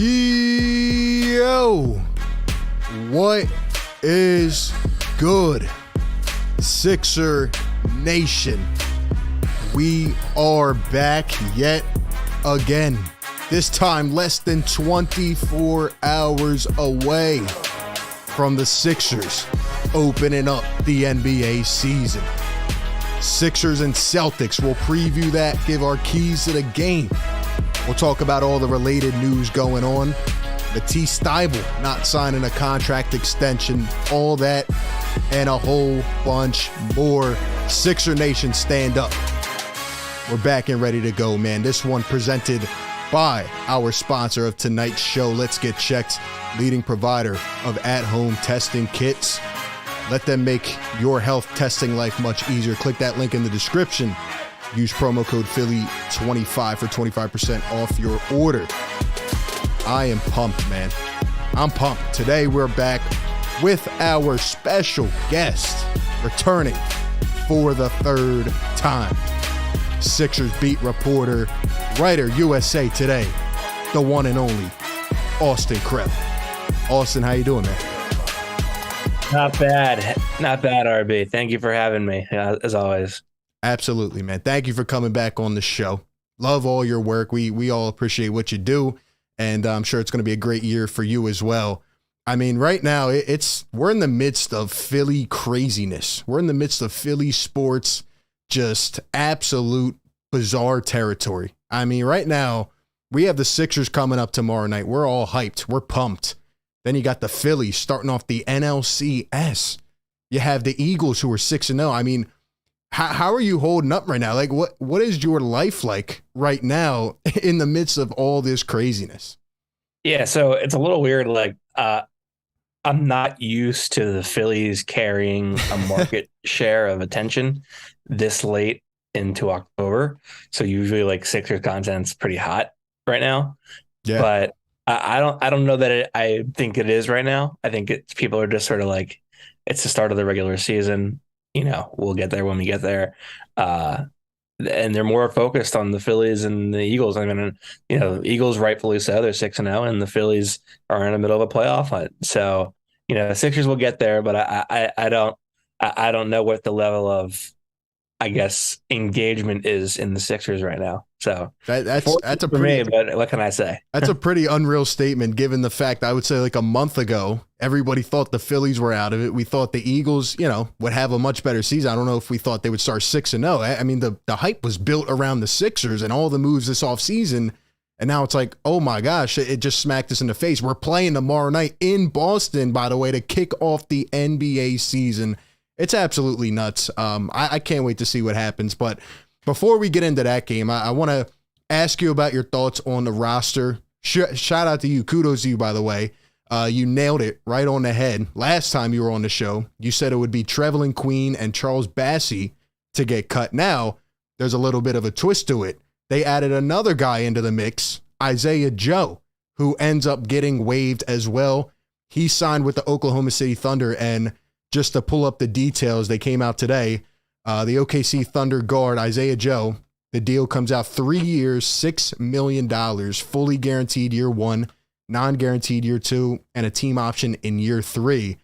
Yo, what is good, Sixer Nation? We are back yet again. This time less than 24 hours away from the Sixers opening up the NBA season. Sixers and Celtics, we'll preview that, give our keys to the game. We'll talk about all the related news going on. Matisse Thybulle not signing a contract extension, all that, and a whole bunch more. Sixer Nation, stand up. We're back and ready to go, man. This one presented by our sponsor of tonight's show, Let's Get Checked, leading provider of at-home testing kits. Let them make your health testing life much easier. Click that link in the description. Use promo code Philly25 for 25% off your order. I am pumped, man. I'm pumped. Today we're back with our special guest returning for the third time. Sixers beat reporter, writer, USA Today, the one and only Austin Krell. Austin, how you doing, man? Not bad, RB. Thank you for having me, as always. Absolutely, man. Thank you for coming back on the show. Love all your work. We all appreciate what you do, and I'm sure it's going to be a great year for you as well. I mean, right now, we're in the midst of Philly craziness. We're in the midst of Philly sports, just absolute bizarre territory. I mean, right now, we have the Sixers coming up tomorrow night. We're all hyped. We're pumped. Then you got the Phillies starting off the NLCS. You have the Eagles who are 6-0. I mean, how are you holding up right now? Like, what is your life like right now in the midst of all this craziness? Yeah, so it's a little weird. Like, I'm not used to the Phillies carrying a market share of attention this late into October. So usually, like, Sixers content's pretty hot right now. Yeah, but I don't know that I think it is right now. I think people are just sort of like, it's the start of the regular season. You know, we'll get there when we get there. And they're more focused on the Phillies and the Eagles. I mean, you know, Eagles rightfully so, they're 6-0, and the Phillies are in the middle of a playoff hunt. So, you know, the Sixers will get there, but I don't know what the level of, I guess, engagement is in the Sixers right now. So that's a pretty, but what can I say? That's a pretty unreal statement, given the fact I would say like a month ago, everybody thought the Phillies were out of it. We thought the Eagles, you know, would have a much better season. I don't know if we thought they would start 6-0. I mean, the hype was built around the Sixers and all the moves this offseason. And now it's like, oh my gosh, it just smacked us in the face. We're playing tomorrow night in Boston, by the way, to kick off the NBA season. It's absolutely nuts. I can't wait to see what happens. But before we get into that game, I want to ask you about your thoughts on the roster. Shout out to you. Kudos to you, by the way. You nailed it right on the head. Last time you were on the show, you said it would be Trevelin Queen and Charles Bassey to get cut. Now, there's a little bit of a twist to it. They added another guy into the mix, Isaiah Joe, who ends up getting waived as well. He signed with the Oklahoma City Thunder, and just to pull up the details, they came out today. The OKC Thunder guard, Isaiah Joe, the deal comes out 3 years, $6 million, fully guaranteed year one, non-guaranteed year two, and a team option in year three.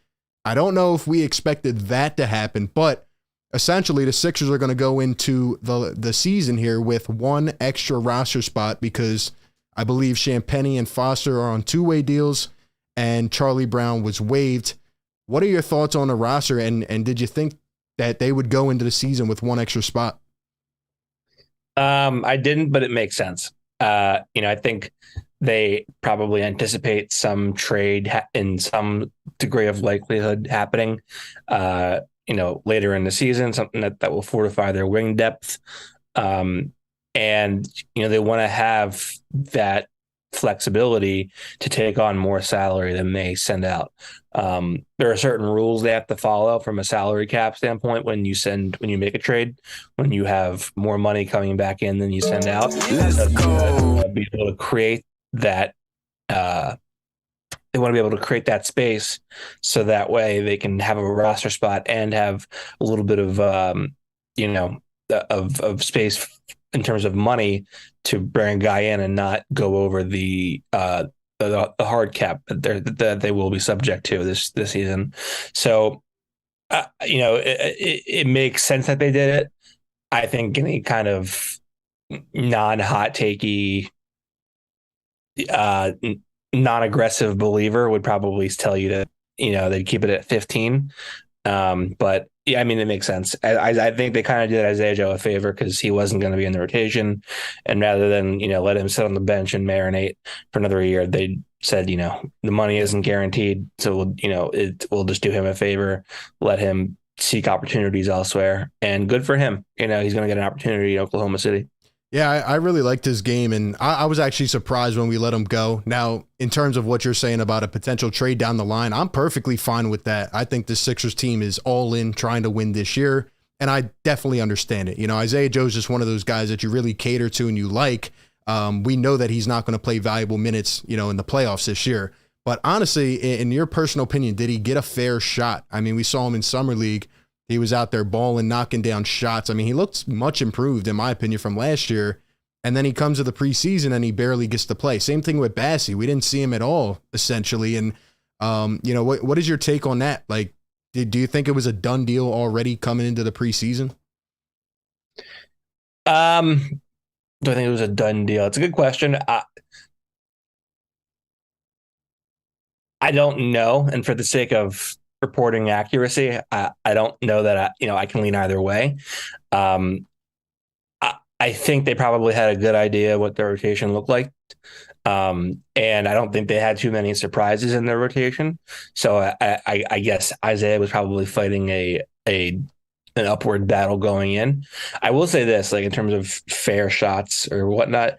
I don't know if we expected that to happen, but essentially the Sixers are going to go into the season here with one extra roster spot because I believe Champagnie and Foster are on two-way deals and Charlie Brown was waived. What are your thoughts on the roster, and did you think that they would go into the season with one extra spot? I didn't, but it makes sense. I think they probably anticipate some trade in some degree of likelihood happening, later in the season, something that will fortify their wing depth. And, they want to have that flexibility to take on more salary than they send out. There are certain rules they have to follow from a salary cap standpoint when you make a trade, when you have more money coming back in than you send out. Let's go. Be able to create that. They want to be able to create that space so that way they can have a roster spot and have a little bit of space in terms of money to bring a guy in and not go over the the hard cap that they will be subject to this season. So, it makes sense that they did it. I think any kind of non-hot takey, uh, non-aggressive believer would probably tell you that they'd keep it at 15. But yeah, I mean, it makes sense. I think they kind of did Isaiah Joe a favor because he wasn't going to be in the rotation, and rather than let him sit on the bench and marinate for another year, they said the money isn't guaranteed, so we'll just do him a favor, let him seek opportunities elsewhere, and good for him. He's going to get an opportunity in Oklahoma City. Yeah, I really liked his game, and I was actually surprised when we let him go. Now, in terms of what you're saying about a potential trade down the line, I'm perfectly fine with that. I think the Sixers team is all in trying to win this year, and I definitely understand it. Isaiah Joe's just one of those guys that you really cater to and you like. We know that he's not going to play valuable minutes, in the playoffs this year. But honestly, in your personal opinion, did he get a fair shot? I mean, we saw him in Summer League. He was out there balling, knocking down shots. I mean, he looked much improved, in my opinion, from last year. And then he comes to the preseason and he barely gets to play. Same thing with Bassey. We didn't see him at all, essentially. And, what is your take on that? Like, do you think it was a done deal already coming into the preseason? Do I think it was a done deal? It's a good question. I don't know. And for the sake of reporting accuracy, I don't know that I can lean either way. I think they probably had a good idea what their rotation looked like. And I don't think they had too many surprises in their rotation. So I guess Isaiah was probably fighting an upward battle going in. I will say this, like in terms of fair shots or whatnot,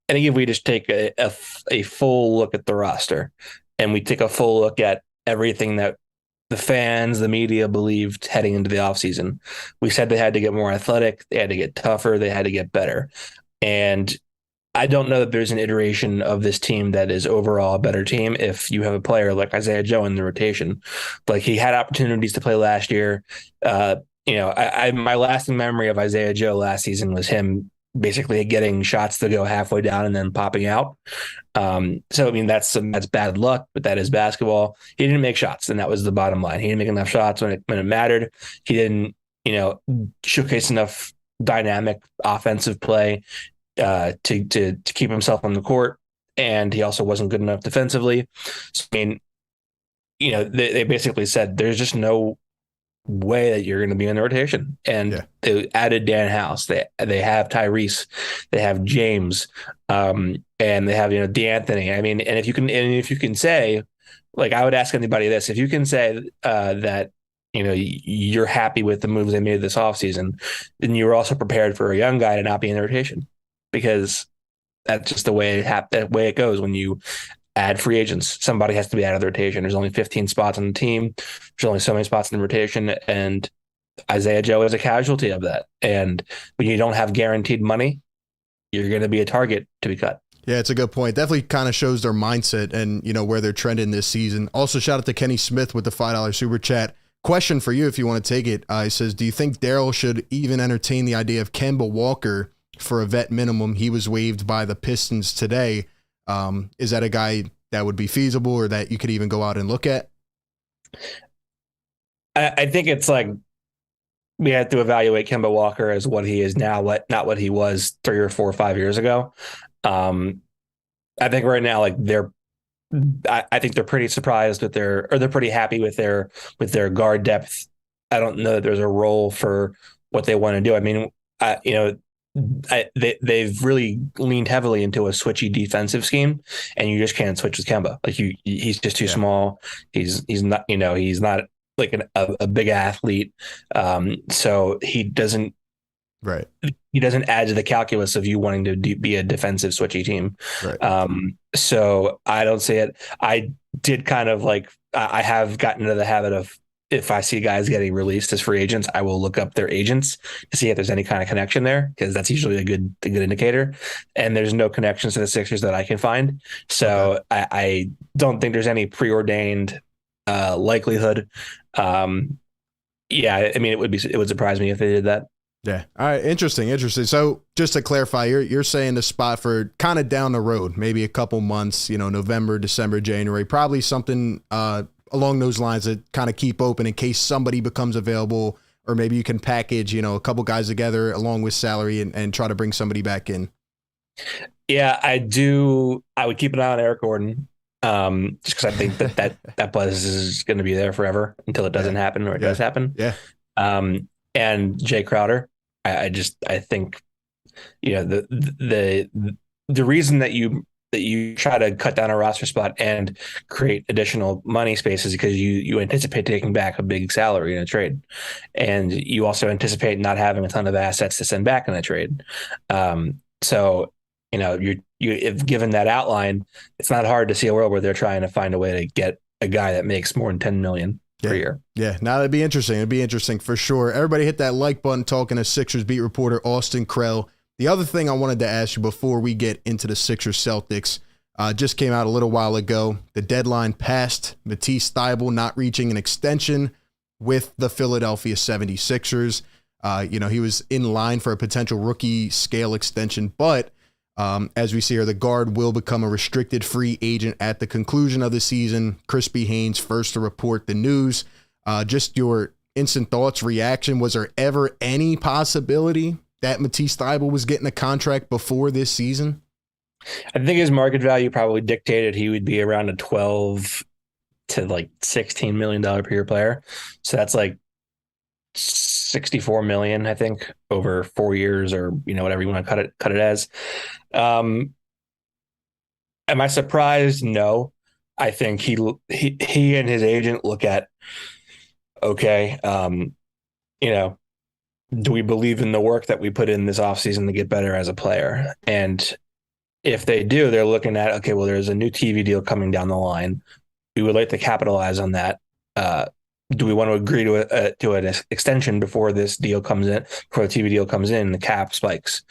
I think if we just take a full look at the roster and we take a full look at everything that the fans, the media believed heading into the offseason, we said they had to get more athletic, they had to get tougher, they had to get better. And I don't know that there's an iteration of this team that is overall a better team if you have a player like Isaiah Joe in the rotation. Like, he had opportunities to play last year. My lasting memory of Isaiah Joe last season was him basically getting shots to go halfway down and then popping out. So I mean, that's bad luck, but that is basketball. He didn't make shots, and that was the bottom line. He didn't make enough shots when it mattered. He didn't, showcase enough dynamic offensive play to keep himself on the court, and he also wasn't good enough defensively. So I mean, they basically said there's just no way that you're going to be in the rotation. And They added Dan House. They have Tyrese. They have James. And they have, D'Anthony. I mean, and if you can say, like, I would ask anybody this, if you can say that, you're happy with the moves they made this offseason, then you were also prepared for a young guy to not be in the rotation, because that's just the way it goes when you add free agents. Somebody has to be out of the rotation. There's only 15 spots on the team. There's only so many spots in the rotation, and Isaiah Joe is a casualty of that. And when you don't have guaranteed money, you're going to be a target to be cut. Yeah, it's a good point. Definitely kind of shows their mindset and, where they're trending this season. Also, shout out to Kenny Smith with the $5 super chat. Question for you, if you want to take it. He says, do you think Daryl should even entertain the idea of Kemba Walker for a vet minimum? He was waived by the Pistons today. Is that a guy that would be feasible or that you could even go out and look at? I think it's like we had to evaluate Kemba Walker as what he is now, not what he was 3 or 4 or 5 years ago. I think right now, like I think they're pretty surprised with they're pretty happy with their guard depth. I don't know that there's a role for what they want to do. I mean, they've really leaned heavily into a switchy defensive scheme, and you just can't switch with Kemba. Like he's just too small. He's not, he's not like a big athlete. So he doesn't add to the calculus of you wanting to be a defensive switchy team. Right. So I don't see it. I did kind of like, I have gotten into the habit of, if I see guys getting released as free agents, I will look up their agents to see if there's any kind of connection there, because that's usually a good indicator. And there's no connections to the Sixers that I can find. So okay. I don't think there's any preordained likelihood. Yeah, I mean, it would surprise me if they did that. Yeah. All right. Interesting. So just to clarify, you're saying the spot for kind of down the road, maybe a couple months, November, December, January, probably something along those lines that kind of keep open in case somebody becomes available, or maybe you can package, a couple guys together along with salary and try to bring somebody back in. Yeah, I do. I would keep an eye on Eric Gordon, just because I think that buzz is going to be there forever until it doesn't happen, or it does happen. Yeah. And Jay Crowder. I think, the reason that you try to cut down a roster spot and create additional money space is because you anticipate taking back a big salary in a trade, and you also anticipate not having a ton of assets to send back in a trade. So if given that outline, it's not hard to see a world where they're trying to find a way to get a guy that makes more than 10 million. Per year. Yeah, now that'd be interesting. It'd be interesting for sure. Everybody hit that like button, talking to Sixers beat reporter Austin Krell. The other thing I wanted to ask you before we get into the Sixers Celtics, just came out a little while ago. The deadline passed. Matisse Thybulle not reaching an extension with the Philadelphia 76ers. He was in line for a potential rookie scale extension, but as we see here, the guard will become a restricted free agent at the conclusion of the season. Crispy Haynes first to report the news. Just your instant thoughts, reaction. Was there ever any possibility that Matisse Thybulle was getting a contract before this season? I think his market value probably dictated he would be around a 12 to like $16 million per year player. So that's like 64 million, I think, over 4 years, or whatever you want to cut it as. Am I surprised? No. I think he and his agent look at, okay, do we believe in the work that we put in this offseason to get better as a player? And if they do, they're looking at, okay, well, there's a new TV deal coming down the line. We would like to capitalize on that. Do we want to agree to an extension before this deal comes in, before the TV deal comes in, the cap spikes?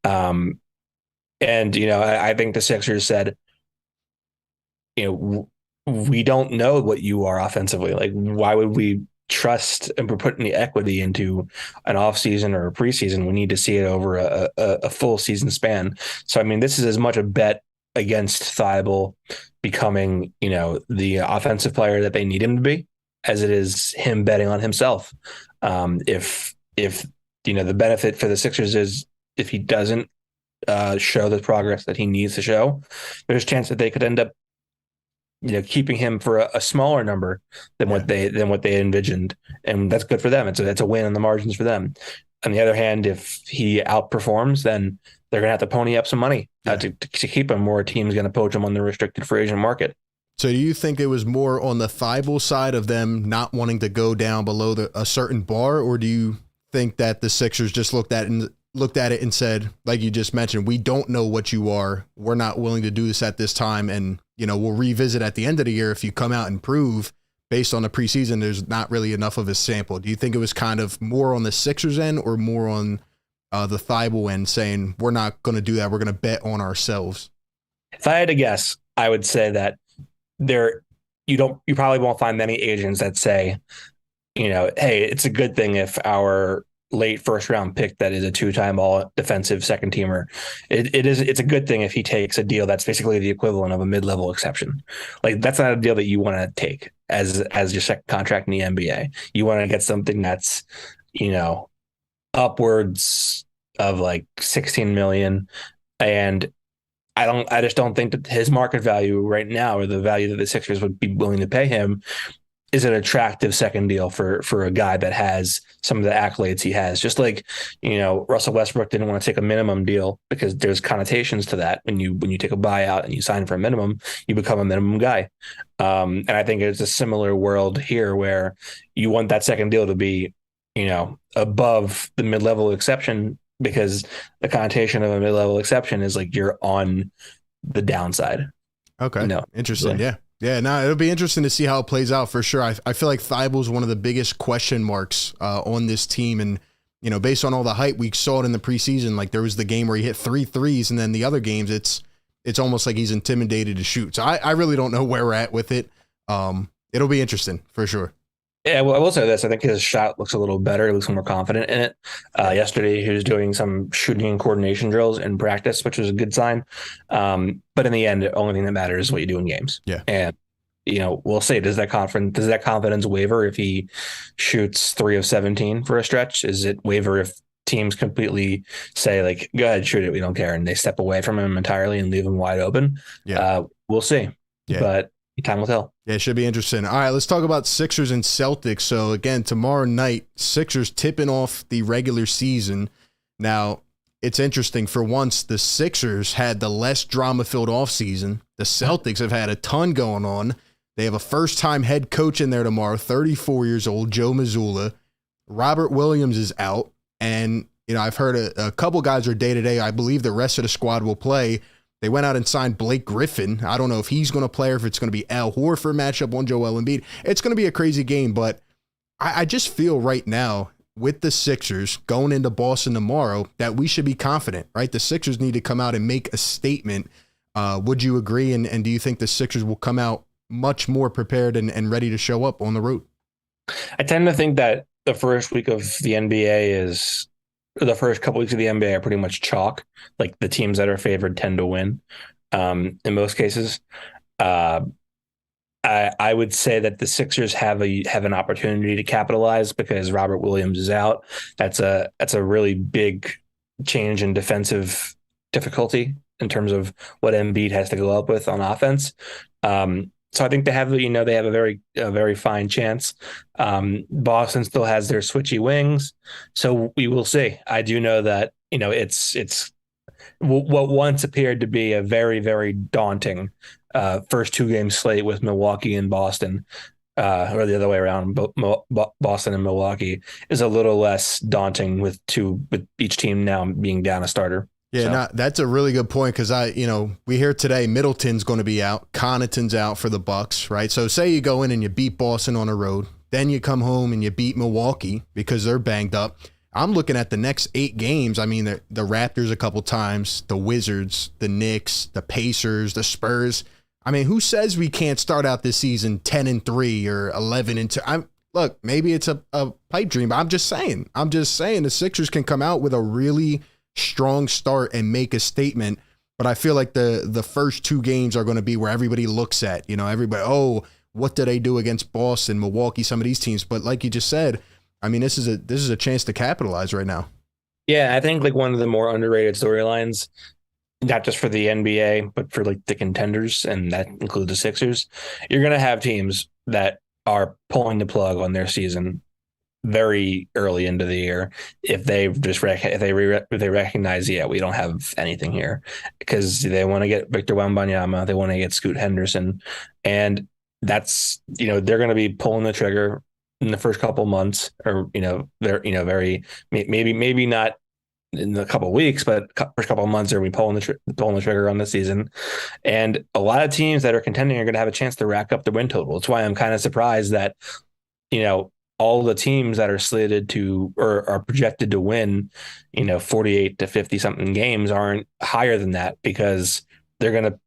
I think the Sixers said, we don't know what you are offensively. Like, why would we trust and put any equity into an offseason or a preseason? We need to see it over a full season span. So, I mean, this is as much a bet against Thybulle becoming, the offensive player that they need him to be, as it is him betting on himself. If the benefit for the Sixers is if he doesn't show the progress that he needs to show, there's a chance that they could end up keeping him for a smaller number than what they envisioned, and that's good for them. It's a win on the margins for them. On the other hand, if he outperforms, then they're gonna have to pony up some money to keep him, or a team's gonna poach him on the restricted free agent market. So do you think it was more on the Thybulle side of them not wanting to go down below a certain bar, or do you think that the Sixers just looked at it and said, like you just mentioned, we don't know what you are. We're not willing to do this at this time, and we'll revisit at the end of the year if you come out and prove based on the preseason there's not really enough of a sample. Do you think it was kind of more on the Sixers end or more on the Thybulle end, saying we're not going to do that, we're going to bet on ourselves? If I had to guess, I would say that you probably won't find many agents that say, hey, it's a good thing if our late first round pick that is a 2-time all defensive second teamer, it's a good thing if he takes a deal that's basically the equivalent of a mid-level exception. Like, that's not a deal that you want to take as your second contract in the NBA. You want to get something that's upwards of like 16 million. And I just don't think that his market value right now, or the value that the Sixers would be willing to pay him, is an attractive second deal for a guy that has some of the accolades he has. Just like, Russell Westbrook didn't want to take a minimum deal because there's connotations to that. When you take a buyout and you sign for a minimum, you become a minimum guy. And I think it's a similar world here where you want that second deal to be, above the mid-level exception, because the connotation of a mid-level exception is like you're on the downside. Okay. Interesting. Yeah. Yeah, no, it'll be interesting to see how it plays out for sure. I feel like Thybulle is one of the biggest question marks on this team. And, based on all the hype, we saw it in the preseason. Like, there was the game where he hit 3 threes, and then the other games, it's almost like he's intimidated to shoot. So I really don't know where we're at with it. It'll be interesting for sure. Yeah, well, I will say this. I think his shot looks a little better. He looks more confident in it. Yeah. Yesterday, he was doing some shooting and coordination drills in practice, which was a good sign. But in the end, the only thing that matters is what you do in games. Yeah. And, we'll say, does that confidence waver if he shoots 3 of 17 for a stretch? Is it waver if teams completely say, like, go ahead, shoot it, we don't care, and they step away from him entirely and leave him wide open? Yeah. We'll see. Yeah. But time will tell. Yeah, it should be interesting. All right, let's talk about Sixers and Celtics. So, again, tomorrow night, Sixers tipping off the regular season. Now, it's interesting. For once, the Sixers had the less drama-filled offseason. The Celtics have had a ton going on. They have a first-time head coach in there tomorrow, 34 years old, Joe Mazzulla. Robert Williams is out. And, I've heard a couple guys are day-to-day. I believe the rest of the squad will play. They went out and signed Blake Griffin. I don't know if he's going to play or if it's going to be Al Horford matchup on Joel Embiid. It's going to be a crazy game, but I just feel right now with the Sixers going into Boston tomorrow that we should be confident, right? The Sixers need to come out and make a statement. Would you agree? And do you think the Sixers will come out much more prepared and ready to show up on the road? I tend to think that the first week of the NBA the first couple weeks of the NBA are pretty much chalk. Like the teams that are favored tend to win. In most cases, I would say that the Sixers have an opportunity to capitalize because Robert Williams is out. That's a really big change in defensive difficulty in terms of what Embiid has to go up with on offense. So I think they have a very fine chance. Boston still has their switchy wings, so we will see. I do know that it's what once appeared to be a very, very daunting first 2-game slate with Milwaukee and Boston, or the other way around, Boston and Milwaukee is a little less daunting with each team now being down a starter. Yeah, that's a really good point because we hear today Middleton's going to be out, Connaughton's out for the Bucks, right? So say you go in and you beat Boston on the road, then you come home and you beat Milwaukee because they're banged up. I'm looking at the next 8 games. I mean, the Raptors a couple times, the Wizards, the Knicks, the Pacers, the Spurs. I mean, who says we can't start out this season 10-3 or 11-2? Look, maybe it's a pipe dream, but I'm just saying the Sixers can come out with a really strong start and make a statement. But I feel like the first 2 games are going to be where everybody looks at, everybody, oh, what do they do against Boston, Milwaukee, some of these teams? But like you just said, I mean, this is a chance to capitalize right now. Yeah, I think like one of the more underrated storylines, not just for the NBA, but for like the contenders, and that includes the Sixers, you're going to have teams that are pulling the plug on their season very early into the year if they recognize, we don't have anything here, because they want to get Victor Wembanyama, they want to get Scoot Henderson, and that's they're going to be pulling the trigger in the first couple months, or they're very maybe not in a couple of weeks, but first couple of months they're pulling the trigger on the season. And a lot of teams that are contending are going to have a chance to rack up the win total. That's why I'm kind of surprised that all the teams that are slated to or are projected to win 48 to 50 something games aren't higher than that, because they're going to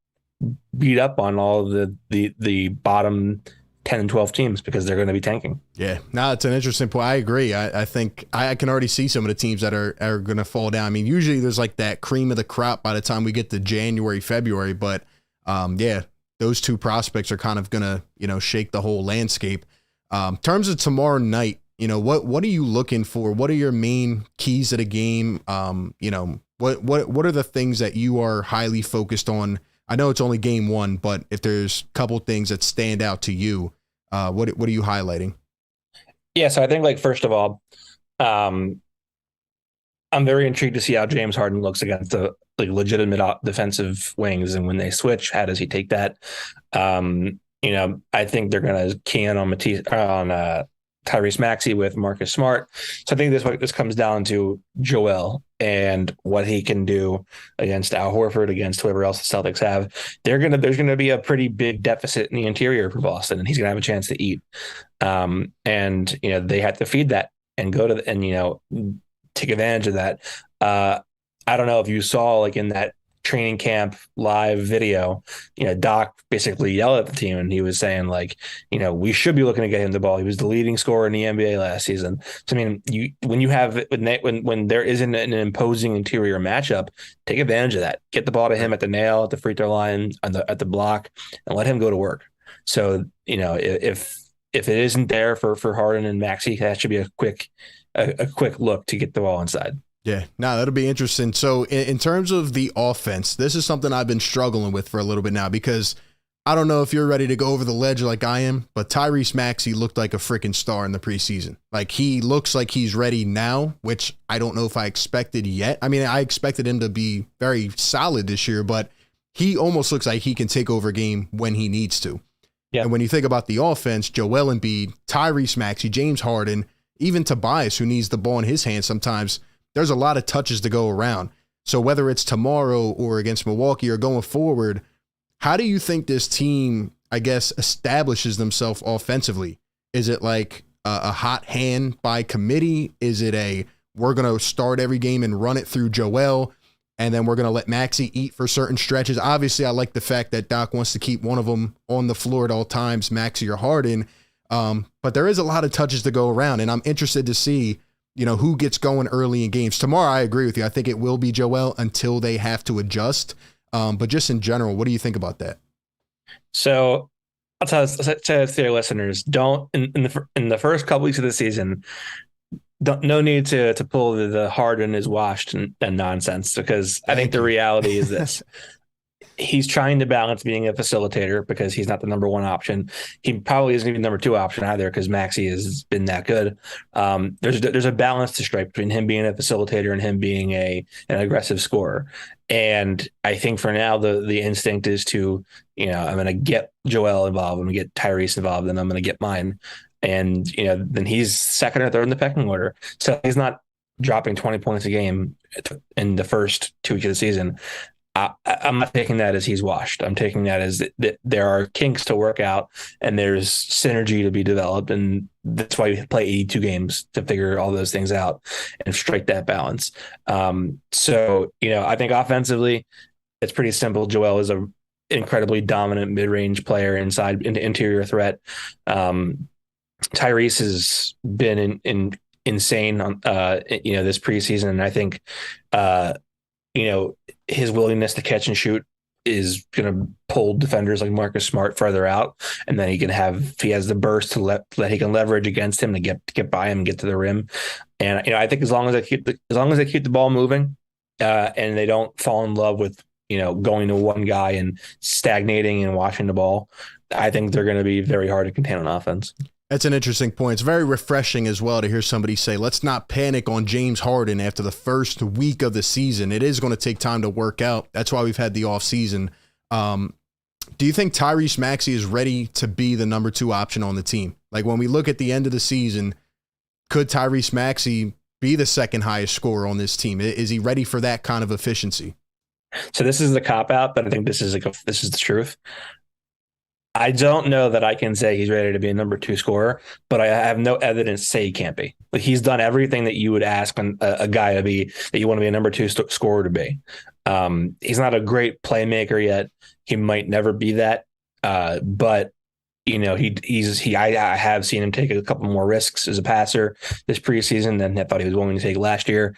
beat up on all of the bottom 10 and 12 teams because they're going to be tanking. Yeah, no, it's an interesting point. I agree. I think I can already see some of the teams that are going to fall down. I mean, usually there's like that cream of the crop by the time we get to January, February, but those 2 prospects are kind of going to, shake the whole landscape. In terms of tomorrow night, what are you looking for? What are your main keys to the game? What are the things that you are highly focused on? I know it's only game 1, but if there's a couple things that stand out to you, what are you highlighting? Yeah, so I think, like, first of all, I'm very intrigued to see how James Harden looks against the legitimate defensive wings, and when they switch, how does he take that? I think they're going to key in on Tyrese Maxey with Marcus Smart. So I think this comes down to Joel and what he can do against Al Horford, against whoever else the Celtics have. There's gonna be a pretty big deficit in the interior for Boston, and he's gonna have a chance to eat. And they have to feed that and go to take advantage of that. I don't know if you saw, like, in that training camp live video, Doc basically yelled at the team, and he was saying like, we should be looking to get him the ball. He was the leading scorer in the NBA last season. So I mean, when there isn't an imposing interior matchup, take advantage of that. Get the ball to him at the nail, at the free throw line, at the block, and let him go to work. So if it isn't there for Harden and Maxey, that should be a quick look to get the ball inside. Yeah, no, that'll be interesting. So in terms of the offense, this is something I've been struggling with for a little bit now, because I don't know if you're ready to go over the ledge like I am, but Tyrese Maxey looked like a freaking star in the preseason. Like, he looks like he's ready now, which I don't know if I expected yet. I mean, I expected him to be very solid this year, but he almost looks like he can take over a game when he needs to. Yeah. And when you think about the offense, Joel Embiid, Tyrese Maxey, James Harden, even Tobias, who needs the ball in his hands sometimes, there's a lot of touches to go around. So whether it's tomorrow or against Milwaukee or going forward, how do you think this team, I guess, establishes themselves offensively? Is it like a hot hand by committee? Is it we're going to start every game and run it through Joel, and then we're going to let Maxey eat for certain stretches? Obviously, I like the fact that Doc wants to keep one of them on the floor at all times, Maxey or Harden. But there is a lot of touches to go around, and I'm interested to see who gets going early in games. Tomorrow, I agree with you. I think it will be Joel until they have to adjust. But just in general, what do you think about that? So I'll tell your listeners, don't in the first couple weeks of the season, no need to pull the Harden is washed and nonsense, because I think the reality is this. He's trying to balance being a facilitator, because he's not the number one option. He probably isn't even the number two option either, because Maxey has been that good. There's a balance to strike between him being a facilitator and him being an aggressive scorer. And I think for now, the instinct is to, I'm going to get Joel involved, I'm going to get Tyrese involved, and I'm going to get mine. And, then he's second or third in the pecking order. So he's not dropping 20 points a game in the first 2 weeks of the season. I'm not taking that as he's washed. I'm taking that as that there are kinks to work out, and there's synergy to be developed. And that's why we play 82 games to figure all those things out and strike that balance. So, I think offensively, it's pretty simple. Joel is a incredibly dominant mid-range player inside into interior threat. Tyrese has been insane on this preseason, and I think his willingness to catch and shoot is going to pull defenders like Marcus Smart further out, and then he has the burst that he can leverage against him to get by him and get to the rim. And I think as long as they keep the ball moving, and they don't fall in love with going to one guy and stagnating and watching the ball, I think they're going to be very hard to contain on offense. That's an interesting point. It's very refreshing as well to hear somebody say, let's not panic on James Harden after the first week of the season. It is going to take time to work out. That's why we've had the off season. Do you think Tyrese Maxey is ready to be the number 2 option on the team? Like, when we look at the end of the season, could Tyrese Maxey be the second highest scorer on this team? Is he ready for that kind of efficiency? So this is the cop out, but I think this is the truth. I don't know that I can say he's ready to be a number 2 scorer, but I have no evidence to say he can't be. Like, he's done everything that you would ask a guy to be, that you want to be a number 2 scorer to be. He's not a great playmaker yet. He might never be that. But I have seen him take a couple more risks as a passer this preseason than I thought he was willing to take last year.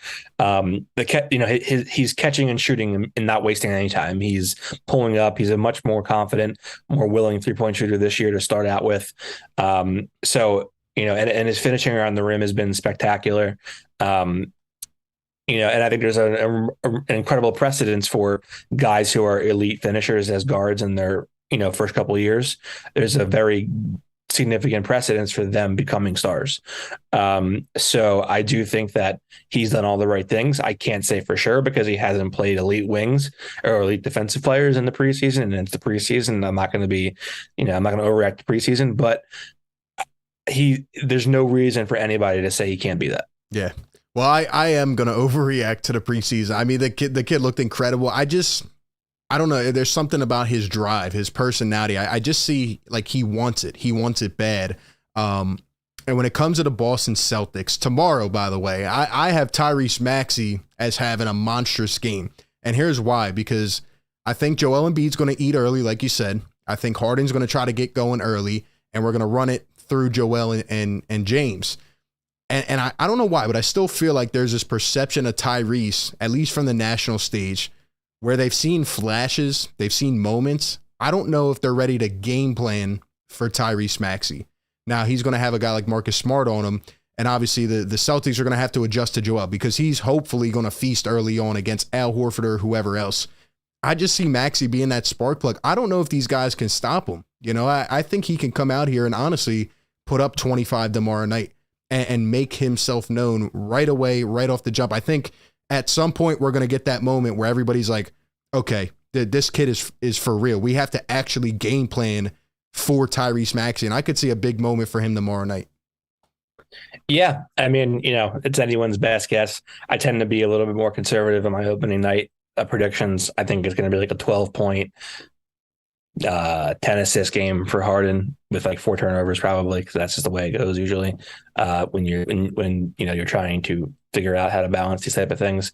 He's catching and shooting and not wasting any time. He's pulling up. He's a much more confident, more willing 3-point shooter this year to start out with. And his finishing around the rim has been spectacular. And I think there's an incredible precedence for guys who are elite finishers as guards in their first couple of years. There's a very significant precedence for them becoming stars. So I do think that he's done all the right things. I can't say for sure because he hasn't played elite wings or elite defensive players in the preseason, and it's the preseason. I'm not going to overreact to preseason, but there's no reason for anybody to say he can't be that. Yeah. Well, I am going to overreact to the preseason. I mean, the kid looked incredible. I don't know. There's something about his drive, his personality. I just see like he wants it. He wants it bad. And when it comes to the Boston Celtics tomorrow, by the way, I have Tyrese Maxey as having a monstrous game. And here's why, because I think Joel Embiid's going to eat early, like you said. I think Harden's going to try to get going early, and we're going to run it through Joel and James. And I don't know why, but I still feel like there's this perception of Tyrese, at least from the national stage, where they've seen flashes, they've seen moments. I don't know if they're ready to game plan for Tyrese Maxey. Now, he's going to have a guy like Marcus Smart on him, and obviously the Celtics are going to have to adjust to Joel because he's hopefully going to feast early on against Al Horford or whoever else. I just see Maxey being that spark plug. I don't know if these guys can stop him. You know, I think he can come out here and honestly put up 25 tomorrow night and make himself known right away, right off the jump. I think at some point we're going to get that moment where everybody's like, okay, this kid is for real. We have to actually game plan for Tyrese Maxey, and I could see a big moment for him tomorrow night. Yeah, I mean, it's anyone's best guess. I tend to be a little bit more conservative in my opening night predictions. I think it's going to be like a 12-point, 10 assist game for Harden with like 4 turnovers probably, because that's just the way it goes usually when you're trying to figure out how to balance these type of things.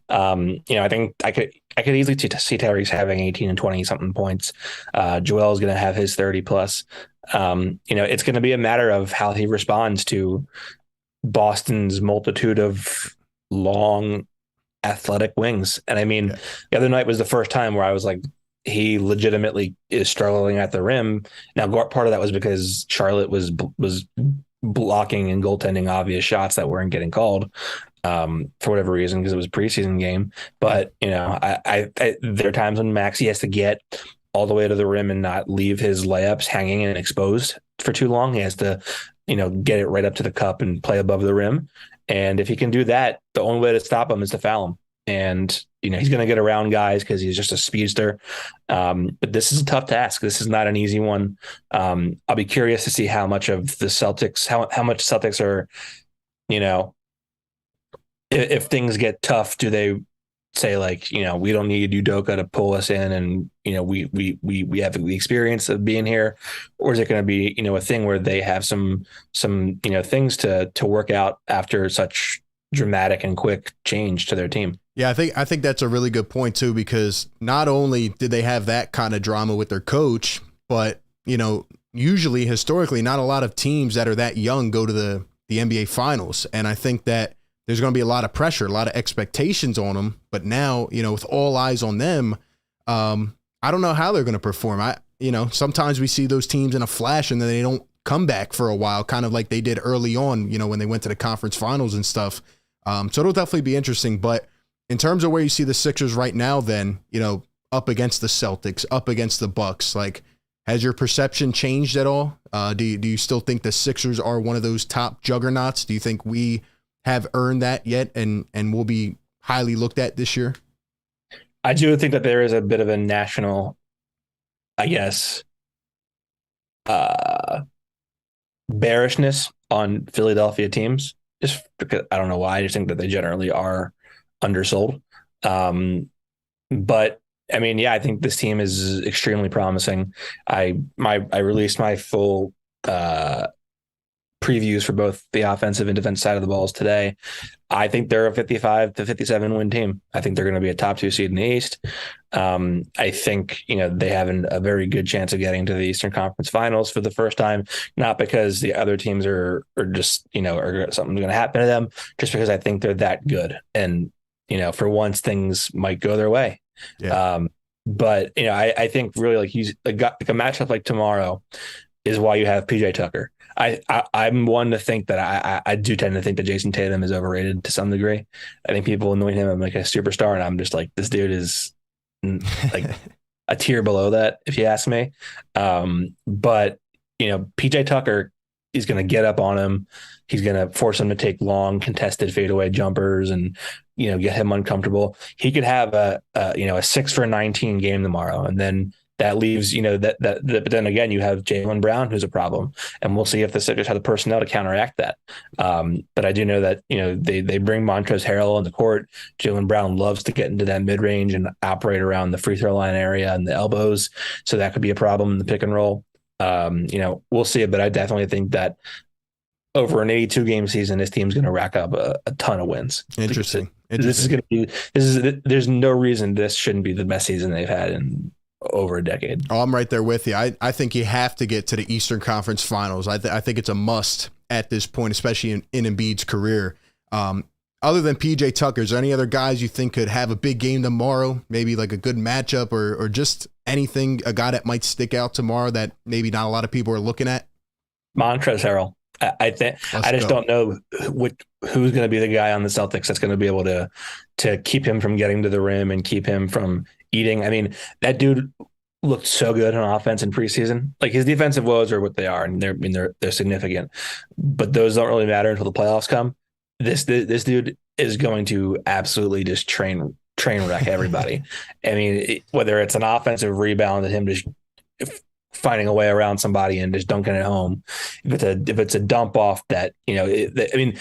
I think I could easily see Tyrese having 18 and 20 something points. Joel is going to have his 30 plus. It's going to be a matter of how he responds to Boston's multitude of long athletic wings. And I mean, The other night was the first time where I was like, he legitimately is struggling at the rim. Now, part of that was because Charlotte was blocking and goaltending obvious shots that weren't getting called for whatever reason, because it was a preseason game. But, I there are times when Maxey has to get all the way to the rim and not leave his layups hanging and exposed for too long. He has to, get it right up to the cup and play above the rim. And if he can do that, the only way to stop him is to foul him. And, he's going to get around guys because he's just a speedster. But this is a tough task. This is not an easy one. I'll be curious to see how much of the Celtics, how much Celtics are, if things get tough, do they say like, we don't need Udoka to pull us in and, we have the experience of being here? Or is it going to be, a thing where they have some things to work out after such dramatic and quick change to their team? Yeah, I think that's a really good point too, because not only did they have that kind of drama with their coach, but, usually historically, not a lot of teams that are that young go to the NBA finals. And I think that there's going to be a lot of pressure, a lot of expectations on them. But now, with all eyes on them, I don't know how they're going to perform. Sometimes we see those teams in a flash and then they don't come back for a while, kind of like they did early on, when they went to the conference finals and stuff. So it'll definitely be interesting. But in terms of where you see the Sixers right now, then, up against the Celtics, up against the Bucks, like, has your perception changed at all? Do you still think the Sixers are one of those top juggernauts? Do you think we have earned that yet and will be highly looked at this year? I do think that there is a bit of a national, I guess, bearishness on Philadelphia teams, just because I don't know why. I just think that they generally are undersold. But I mean, yeah, I think this team is extremely promising. I released my full previews for both the offensive and defensive side of the balls today. I think they're a 55 to 57 win team. I think they're going to be a top 2 seed in the East. I think, they have a very good chance of getting to the Eastern Conference Finals for the first time, not because the other teams are just, or something's going to happen to them, just because I think they're that good. And, for once things might go their way. Yeah. But, I think really like a matchup like tomorrow is why you have PJ Tucker. I'm one to think that I do tend to think that Jason Tatum is overrated to some degree. I think people anoint him like a superstar, and I'm just like, this dude is like a tier below that, if you ask me. But PJ Tucker is going to get up on him. He's going to force him to take long contested fadeaway jumpers and get him uncomfortable. He could have a 6 for 19 game tomorrow, and then that leaves, but then again, you have Jaylen Brown, who's a problem, and we'll see if the Sixers have the personnel to counteract that. But I do know that, they bring Montrezl Harrell on the court. Jaylen Brown loves to get into that mid range and operate around the free throw line area and the elbows. So that could be a problem in the pick and roll. We'll see it, but I definitely think that over an 82 game season, this team's going to rack up a ton of wins. Interesting. This is going to be, there's no reason this shouldn't be the best season they've had in over a decade. Oh, I'm right there with you. I think you have to get to the Eastern Conference Finals. I think it's a must at this point, especially in Embiid's career. Other than PJ Tucker, is there any other guys you think could have a big game tomorrow? Maybe like a good matchup or just anything, a guy that might stick out tomorrow that maybe not a lot of people are looking at? Montrezl Harrell. I think I just don't know who's going to be the guy on the Celtics that's going to be able to keep him from getting to the rim and keep him from eating. I mean, that dude looked so good on offense in preseason. Like, his defensive woes are what they are, and they're significant, but those don't really matter until the playoffs come. This dude is going to absolutely just train wreck everybody. I mean, whether it's an offensive rebound and him just finding a way around somebody and just dunking it home, if it's a dump off that, the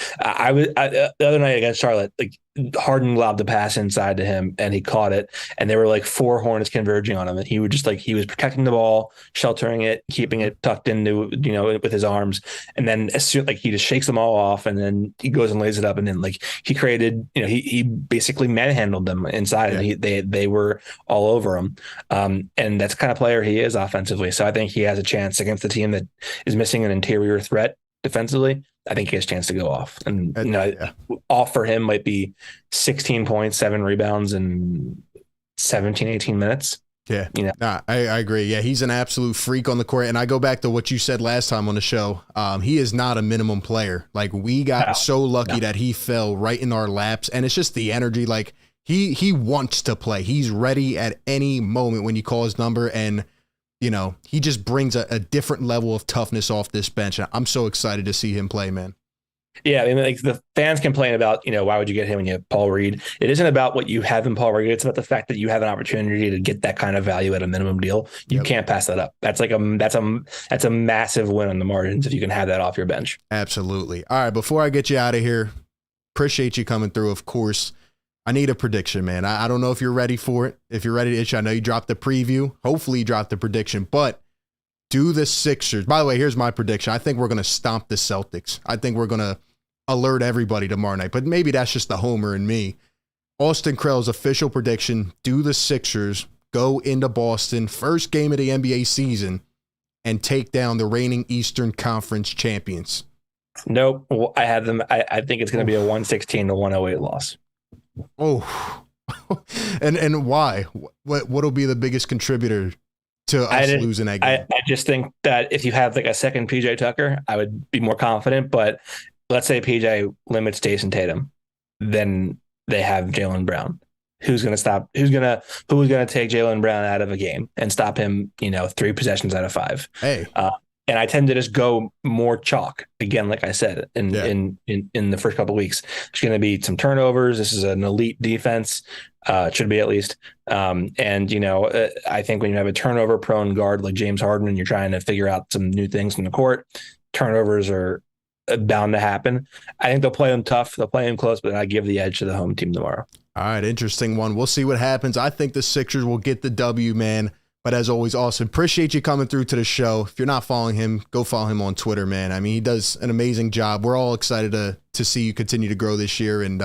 other night against Charlotte, like, Harden lobbed a pass inside to him and he caught it, and there were like 4 Hornets converging on him, and he would just he was protecting the ball, sheltering it, keeping it tucked into, with his arms, and then as soon he just shakes them all off, and then he goes and lays it up, and then he created, he basically manhandled them inside, and they were all over him, and that's the kind of player he is offensively. So I think he has a chance against the team that is missing an interior threat defensively. I think he has a chance to go off, and off for him might be 16 points, 7 rebounds in 17, 18 minutes. Yeah. I agree. Yeah. He's an absolute freak on the court. And I go back to what you said last time on the show. He is not a minimum player. Like, we got so lucky that he fell right in our laps, and it's just the energy. Like, he wants to play. He's ready at any moment when you call his number, and he just brings a different level of toughness off this bench. I'm so excited to see him play, man. Yeah, I mean, the fans complain about, why would you get him when you have Paul Reed? It isn't about what you have in Paul Reed. It's about the fact that you have an opportunity to get that kind of value at a minimum deal. You can't pass that up. That's that's a massive win on the margins if you can have that off your bench. Absolutely. All right, before I get you out of here, appreciate you coming through, of course. I need a prediction, man. I don't know if you're ready for it. If you're ready to itch, I know you dropped the preview. Hopefully you dropped the prediction, but do the Sixers. By the way, here's my prediction. I think we're going to stomp the Celtics. I think we're going to alert everybody tomorrow night, but maybe that's just the homer in me. Austin Krell's official prediction: do the Sixers go into Boston, first game of the NBA season, and take down the reigning Eastern Conference champions? Nope. I have them. I think it's going to be a 116-108 loss. Oh, and why? What'll be the biggest contributor to us losing that game? I just think that if you have like a second PJ Tucker, I would be more confident. But let's say PJ limits Jason Tatum, then they have Jaylen Brown. Who's going to stop? Who's going to take Jaylen Brown out of a game and stop him? 3 possessions out of 5. Hey. And I tend to just go more chalk again, like I said, in the first couple of weeks. There's going to be some turnovers. This is an elite defense. It should be, at least. I think when you have a turnover-prone guard like James Harden and you're trying to figure out some new things in the court, turnovers are bound to happen. I think they'll play them tough. They'll play them close, but I give the edge to the home team tomorrow. All right, interesting one. We'll see what happens. I think the Sixers will get the W, man. But as always, Austin, appreciate you coming through to the show. If you're not following him, go follow him on Twitter, man. I mean, he does an amazing job. We're all excited to see you continue to grow this year, and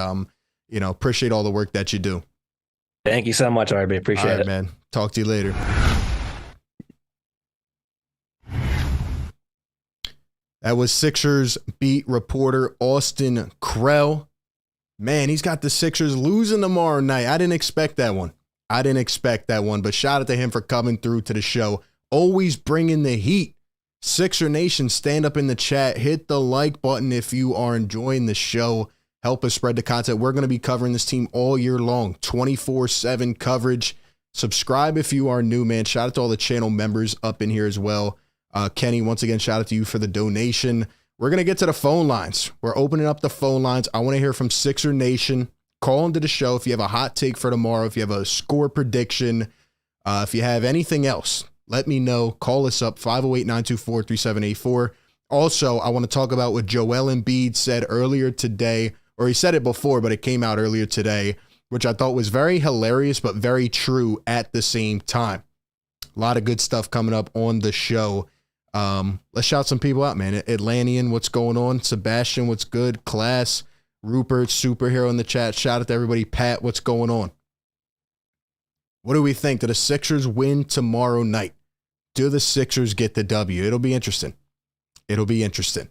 appreciate all the work that you do. Thank you so much, RB. Appreciate it, man. Talk to you later. That was Sixers beat reporter Austin Krell. Man, he's got the Sixers losing tomorrow night. I didn't expect that one. But shout out to him for coming through to the show. Always bringing the heat. Sixer Nation, stand up in the chat. Hit the like button if you are enjoying the show. Help us spread the content. We're going to be covering this team all year long. 24/7 coverage. Subscribe if you are new, man. Shout out to all the channel members up in here as well. Kenny, once again, shout out to you for the donation. We're going to get to the phone lines. We're opening up the phone lines. I want to hear from Sixer Nation. Call into the show if you have a hot take for tomorrow, if you have a score prediction, if you have anything else, let me know. Call us up, 508-924-3784. Also, I want to talk about what Joel Embiid said earlier today, or he said it before, but it came out earlier today, which I thought was very hilarious, but very true at the same time. A lot of good stuff coming up on the show. Let's shout some people out, man. Atlantean, what's going on? Sebastian, what's good? Class, Rupert, superhero in the chat. Shout out to everybody. Pat, what's going on? What do we think? Do the Sixers win tomorrow night? Do the Sixers get the W? It'll be interesting. It'll be interesting.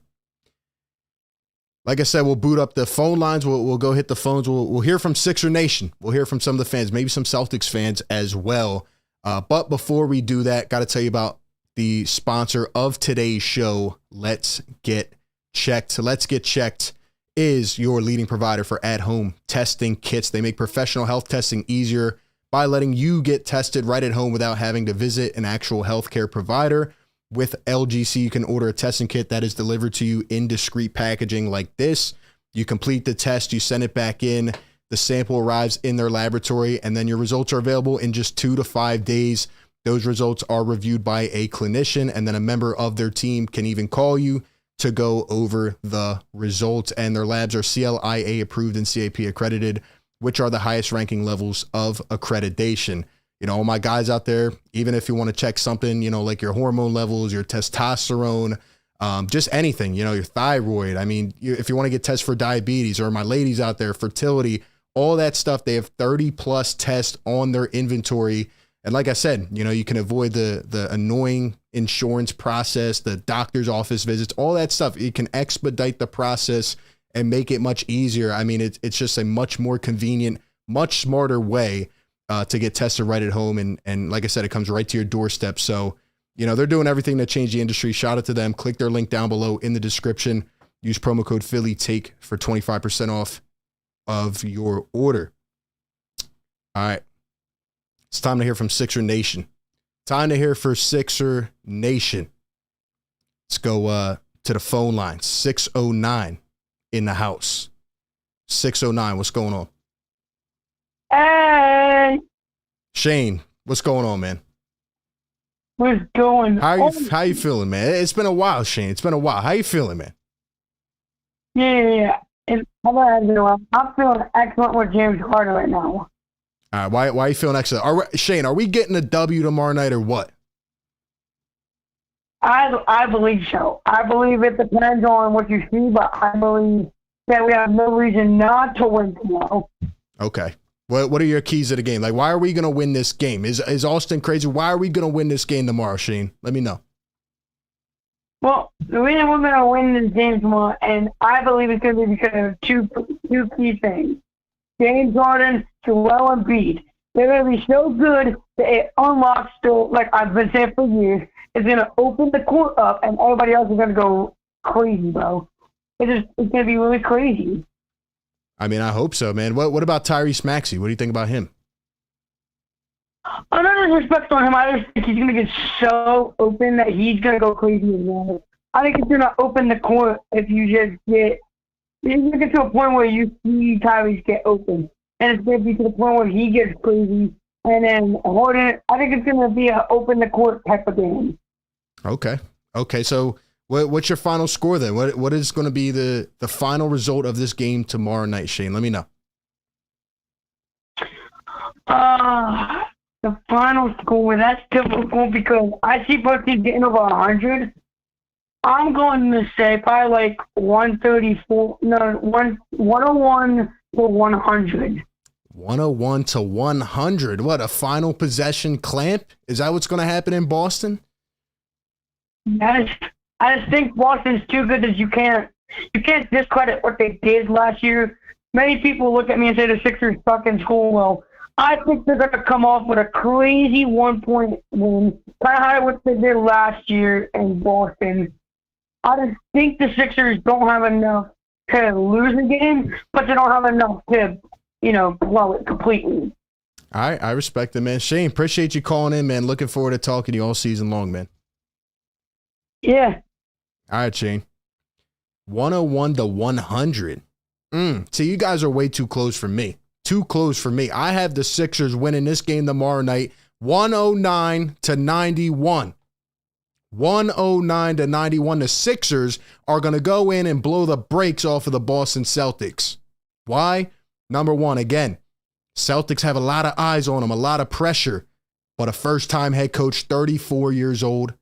Like I said, we'll boot up the phone lines. We'll go hit the phones. We'll hear from Sixer Nation. We'll hear from some of the fans, maybe some Celtics fans as well. But before we do that, got to tell you about the sponsor of today's show, Let's Get Checked. Let's Get Checked is your leading provider for at-home testing kits. They make professional health testing easier by letting you get tested right at home without having to visit an actual healthcare provider. With LGC, you can order a testing kit that is delivered to you in discreet packaging like this. You complete the test, you send it back in, the sample arrives in their laboratory, and then your results are available in just 2 to 5 days. Those results are reviewed by a clinician, and then a member of their team can even call you to go over the results. And their labs are CLIA approved and CAP accredited, which are the highest ranking levels of accreditation. You know, all my guys out there, even if you want to check something, you know, like your hormone levels, your testosterone, just anything, you know, your thyroid. I mean, if you want to get tests for diabetes, or my ladies out there, fertility, all that stuff, they have 30 plus tests on their inventory. And like I said, you know, you can avoid the annoying insurance process, the doctor's office visits, all that stuff. You can expedite the process and make it much easier. I mean, it's just a much more convenient, much smarter way to get tested right at home. And like I said, it comes right to your doorstep. So, you know, they're doing everything to change the industry. Shout out to them. Click their link down below in the description. Use promo code PhillyTake for 25% off of your order. All right. It's time to hear from Sixer Nation. Time to hear for Sixer Nation. Let's go to the phone line. 609 in the house. 609, what's going on? Hey! Shane, what's going on, man? What's going on? How you feeling, man? It's been a while, Shane. It's been a while. How you feeling, man? Yeah. And I'm feeling excellent with James Harden right now. All right, why are you feeling excellent? Shane, are we getting a W tomorrow night or what? I believe so. I believe it depends on what you see, but I believe that we have no reason not to win tomorrow. Okay. What are your keys to the game? Like, why are we going to win this game? Is Austin crazy? Why are we going to win this game tomorrow, Shane? Let me know. Well, the reason we're going to win this game tomorrow, and I believe it's going to be because of two key things. James Harden, Joel Embiid. They're going to be so good that it unlocks, like I've been saying for years, it's going to open the court up, and everybody else is going to go crazy, bro. It's going to be really crazy. I mean, I hope so, man. What about Tyrese Maxey? What do you think about him? I'm not disrespect on him. I just think he's going to get so open that he's going to go crazy as well. I think it's going to open the court if you just get – you're going to get to a point where you see Tyrese get open. And it's going to be to the point where he gets crazy. And then Harden, I think it's going to be an open the court type of game. Okay, so what's your final score then? What is going to be the final result of this game tomorrow night, Shane? Let me know. The final score, that's difficult because I see both teams getting over 100. I'm going to say probably like 101 to 100. 101 to 100. What, a final possession clamp? Is that what's going to happen in Boston? I just think Boston's too good that you can't discredit what they did last year. Many people look at me and say the Sixers suck in school. Well, I think they're going to come off with a crazy 1-point win, kind of what they did last year in Boston. I just think the Sixers don't have enough to lose a game, but they don't have enough to, blow it completely. All right, I respect it, man. Shane, appreciate you calling in, man. Looking forward to talking to you all season long, man. Yeah. All right, Shane. 101 to 100. See, you guys are way too close for me. Too close for me. I have the Sixers winning this game tomorrow night, 109 to 91. 109 to 91. The Sixers are going to go in and blow the brakes off of the Boston Celtics. Why? Number one, again, Celtics have a lot of eyes on them, a lot of pressure, but a first-time head coach, 34 years old.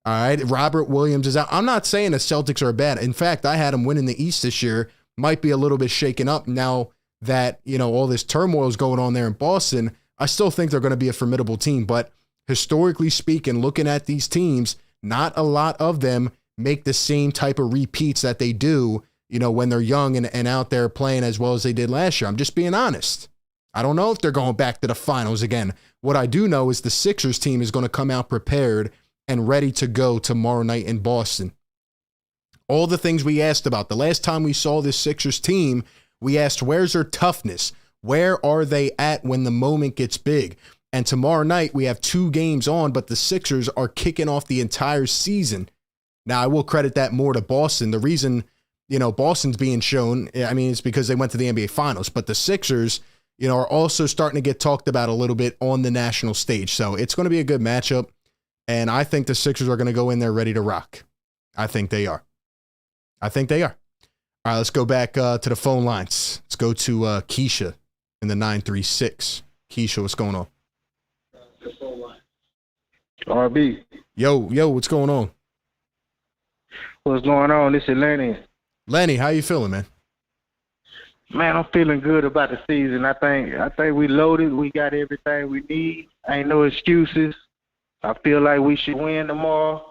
All right. Robert Williams is out. I'm not saying the Celtics are bad. In fact, I had them winning the East this year. Might be a little bit shaken up now that, all this turmoil is going on there in Boston. I still think they're going to be a formidable team. But historically speaking, looking at these teams, not a lot of them make the same type of repeats that they do, when they're young and out there playing as well as they did last year. I'm just being honest. I don't know if they're going back to the finals again. What I do know is the Sixers team is going to come out prepared and ready to go tomorrow night in Boston. All the things we asked about. The last time we saw this Sixers team, we asked, where's their toughness? Where are they at when the moment gets big? And tomorrow night, we have 2 games on, but the Sixers are kicking off the entire season. Now, I will credit that more to Boston. The reason, Boston's being shown, it's because they went to the NBA Finals. But the Sixers, are also starting to get talked about a little bit on the national stage. So it's going to be a good matchup. And I think the Sixers are going to go in there ready to rock. I think they are. All right, let's go back to the phone lines. Let's go to Keisha in the 936. Keisha, what's going on? RB. Yo, what's going on? What's going on? This is Lenny. Lenny, how you feeling, man? Man, I'm feeling good about the season. I think we loaded. We got everything we need. Ain't no excuses. I feel like we should win tomorrow.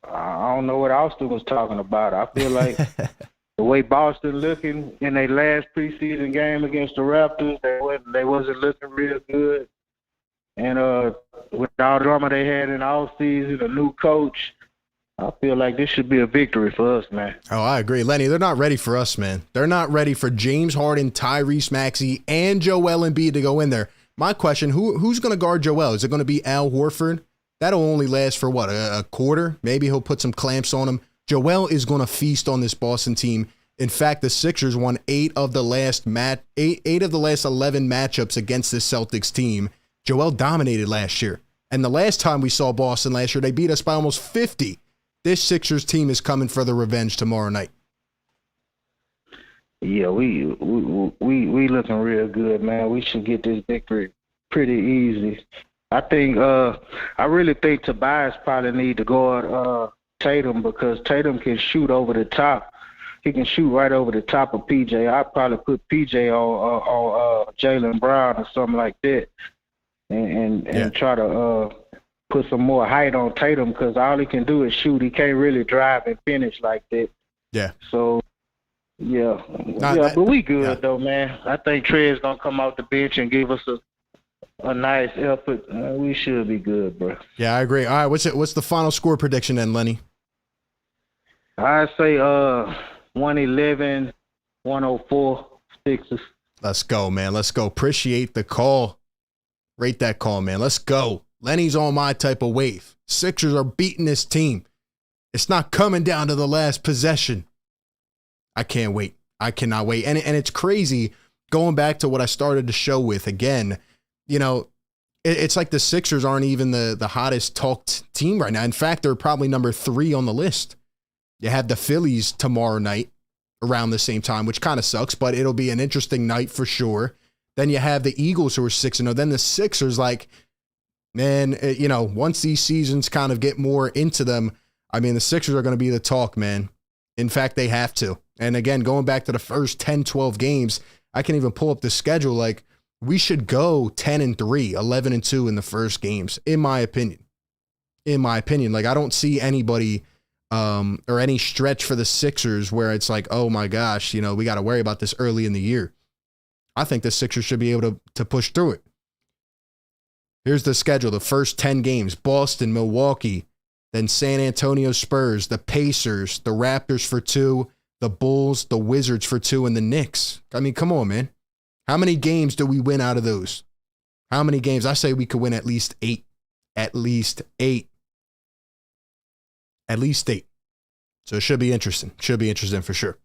I don't know what Austin was talking about. I feel like the way Boston looking in their last preseason game against the Raptors, they wasn't looking real good. And with all the drama they had in the offseason, a new coach, I feel like this should be a victory for us, man. Oh, I agree. Lenny, they're not ready for us, man. They're not ready for James Harden, Tyrese Maxey, and Joel Embiid to go in there. My question, who's going to guard Joel? Is it going to be Al Horford? That'll only last for, a quarter? Maybe he'll put some clamps on him. Joel is going to feast on this Boston team. In fact, the Sixers won 8 of the last 11 matchups against this Celtics team. Joel dominated last year. And the last time we saw Boston last year, they beat us by almost 50. This Sixers team is coming for the revenge tomorrow night. Yeah, we looking real good, man. We should get this victory pretty easy. I really think Tobias probably need to guard Tatum because Tatum can shoot over the top. He can shoot right over the top of PJ. I'd probably put PJ on Jaylen Brown or something like that, and try to put some more height on Tatum because all he can do is shoot. He can't really drive and finish like that. Yeah. So, but we good though, man. I think Trey's gonna come off the bench and give us a nice effort. We should be good, bro. Yeah, I agree. All right, what's the final score prediction then, Lenny? I say 111, 104, Sixers. Let's go, man. Let's go. Appreciate the call. Rate that call, man. Let's go. Lenny's on my type of wave. Sixers are beating this team. It's not coming down to the last possession. I can't wait. I cannot wait. And it's crazy going back to what I started the show with again. It's like the Sixers aren't even the hottest talked team right now. In fact, they're probably number 3 on the list. You have the Phillies tomorrow night around the same time, which kind of sucks, but it'll be an interesting night for sure. Then you have the Eagles who are 6-0. Then the Sixers, man, once these seasons kind of get more into them, the Sixers are going to be the talk, man. In fact, they have to. And again, going back to the first 10, 12 games, I can even pull up the schedule. We should go 10-3, 11-2 in the first games, in my opinion. I don't see anybody or any stretch for the Sixers where it's like, oh my gosh, we got to worry about this early in the year. I think the Sixers should be able to push through it. Here's the schedule. The first 10 games, Boston, Milwaukee, then San Antonio Spurs, the Pacers, the Raptors for 2, the Bulls, the Wizards for 2, and the Knicks. Come on, man. How many games do we win out of those? How many games? I say we could win at least 8. At least 8. So it should be interesting. For sure.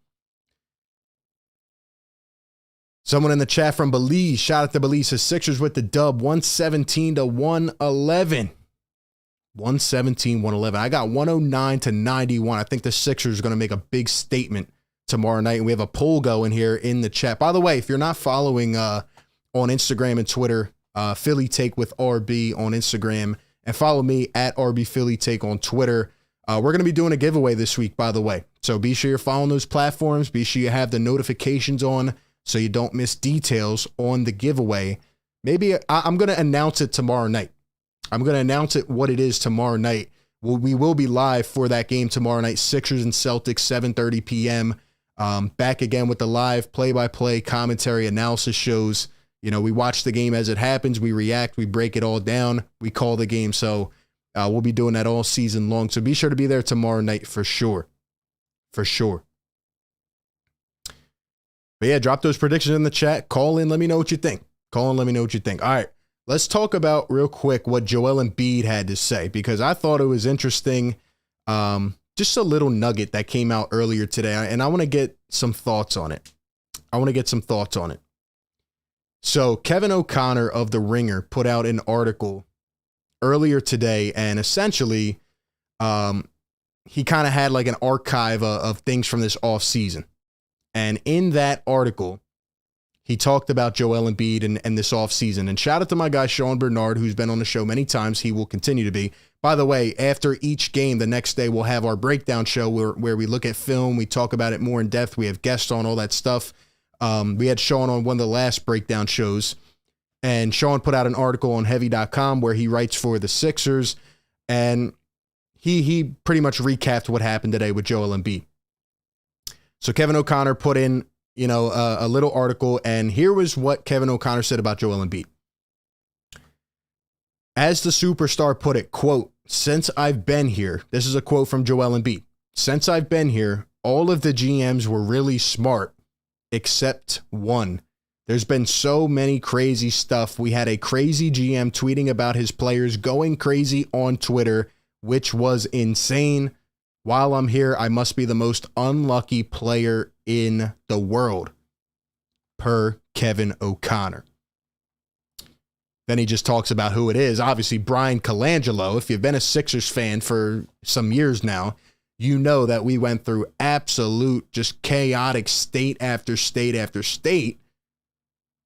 Someone in the chat from Belize, shout out to Belize, says Sixers with the dub, 117-111. 117-111. I got 109-91. I think the Sixers are going to make a big statement tomorrow night. And we have a poll going here in the chat. By the way, if you're not following on Instagram and Twitter, Philly Take with RB on Instagram and follow me at RB Philly Take on Twitter. We're going to be doing a giveaway this week, by the way. So be sure you're following those platforms. Be sure you have the notifications on so you don't miss details on the giveaway. Maybe I'm going to announce it tomorrow night. I'm going to announce it what it is tomorrow night. We will be live for that game tomorrow night, Sixers and Celtics, 7:30 p.m. Back again with the live play-by-play commentary analysis shows. You know, we watch the game as it happens. We react. We break it all down. We call the game. So we'll be doing that all season long. So be sure to be there tomorrow night for sure. For sure. But yeah, drop those predictions in the chat. Call in. Let me know what you think. Call in. Let me know what you think. All right. Let's talk about real quick what Joel Embiid had to say, because I thought it was interesting. Just a little nugget that came out earlier today, and I want to get some thoughts on it. So Kevin O'Connor of The Ringer put out an article earlier today, and essentially he kind of had like an archive of things from this offseason. And in that article, he talked about Joel Embiid and this offseason. And shout out to my guy, Sean Bernard, who's been on the show many times. He will continue to be. By the way, after each game, the next day, we'll have our breakdown show where we look at film. We talk about it more in depth. We have guests on, all that stuff. We had Sean on one of the last breakdown shows. And Sean put out an article on heavy.com where he writes for the Sixers. And he pretty much recapped what happened today with Joel Embiid. So Kevin O'Connor put in a little article, and here was what Kevin O'Connor said about Joel Embiid. As the superstar put it, quote, "Since I've been here," this is a quote from Joel Embiid, "since I've been here, all of the GMs were really smart, except one. There's been so many crazy stuff. We had a crazy GM tweeting about his players going crazy on Twitter, which was insane. While I'm here, I must be the most unlucky player in the world," per Kevin O'Connor. Then he just talks about who it is. Obviously, Brian Colangelo. If you've been a Sixers fan for some years now, you know that we went through absolute just chaotic state after state after state.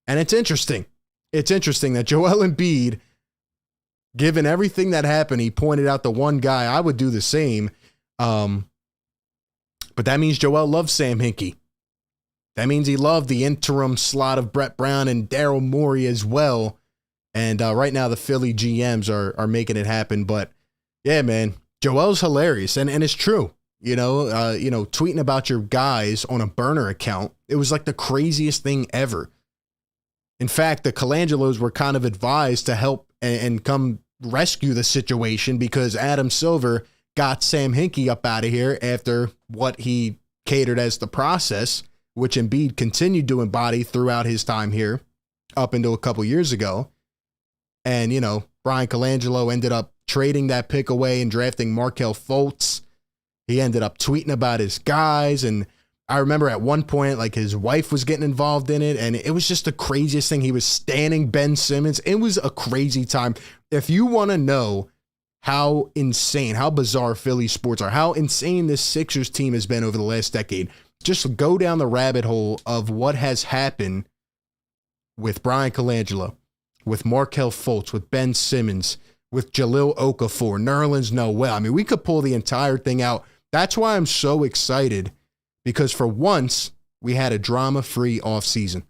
And it's interesting. It's interesting that Joel Embiid, given everything that happened, he pointed out the one guy. I would do the same. But that means Joel loves Sam Hinkie. That means he loved the interim slot of Brett Brown and Daryl Morey as well. And right now the Philly GMs are making it happen. But yeah, man, Joel's hilarious, and it's true. Tweeting about your guys on a burner account, it was like the craziest thing ever. In fact, the Colangelos were kind of advised to help and come rescue the situation because Adam Silver got Sam Hinkie up out of here after what he catered as the process, which Embiid continued to embody throughout his time here up until a couple years ago. And, Brian Colangelo ended up trading that pick away and drafting Markelle Fultz. He ended up tweeting about his guys. And I remember at one point, like, his wife was getting involved in it. And it was just the craziest thing. He was standing Ben Simmons. It was a crazy time. If you want to know how insane, how bizarre Philly sports are, how insane this Sixers team has been over the last decade, just go down the rabbit hole of what has happened with Brian Colangelo, with Markelle Fultz, with Ben Simmons, with Jahlil Okafor, Nerlens Noel. I mean, we could pull the entire thing out. That's why I'm so excited, because for once, we had a drama-free offseason.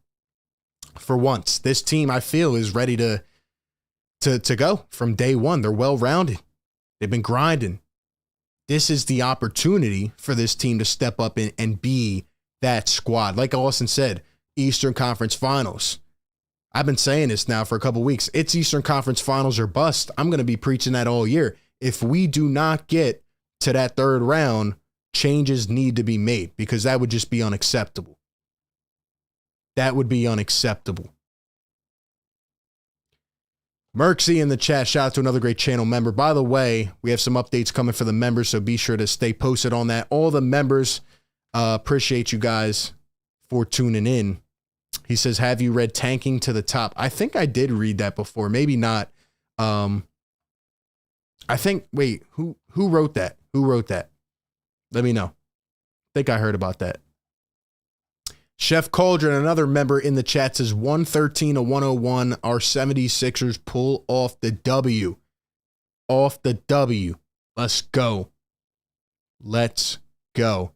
For once, this team, I feel, is ready to go from day one. They're well-rounded. They've been grinding. This is the opportunity for this team to step up and be that squad. Like Austin said, Eastern Conference Finals. I've been saying this now for a couple weeks. It's Eastern Conference Finals or bust. I'm going to be preaching that all year. If we do not get to that third round, changes need to be made, because that would just be unacceptable. That would be unacceptable. Maxey in the chat, shout out to another great channel member. By the way, we have some updates coming for the members, so be sure to stay posted on that. All the members, appreciate you guys for tuning in. He says, have you read Tanking to the Top? I think I did read that before. Maybe not. I think, wait, who wrote that? Who wrote that? Let me know. I think I heard about that. Chef Cauldron, another member in the chat, says 113-101. Our 76ers pull off the W. off the W. Let's go. Let's go.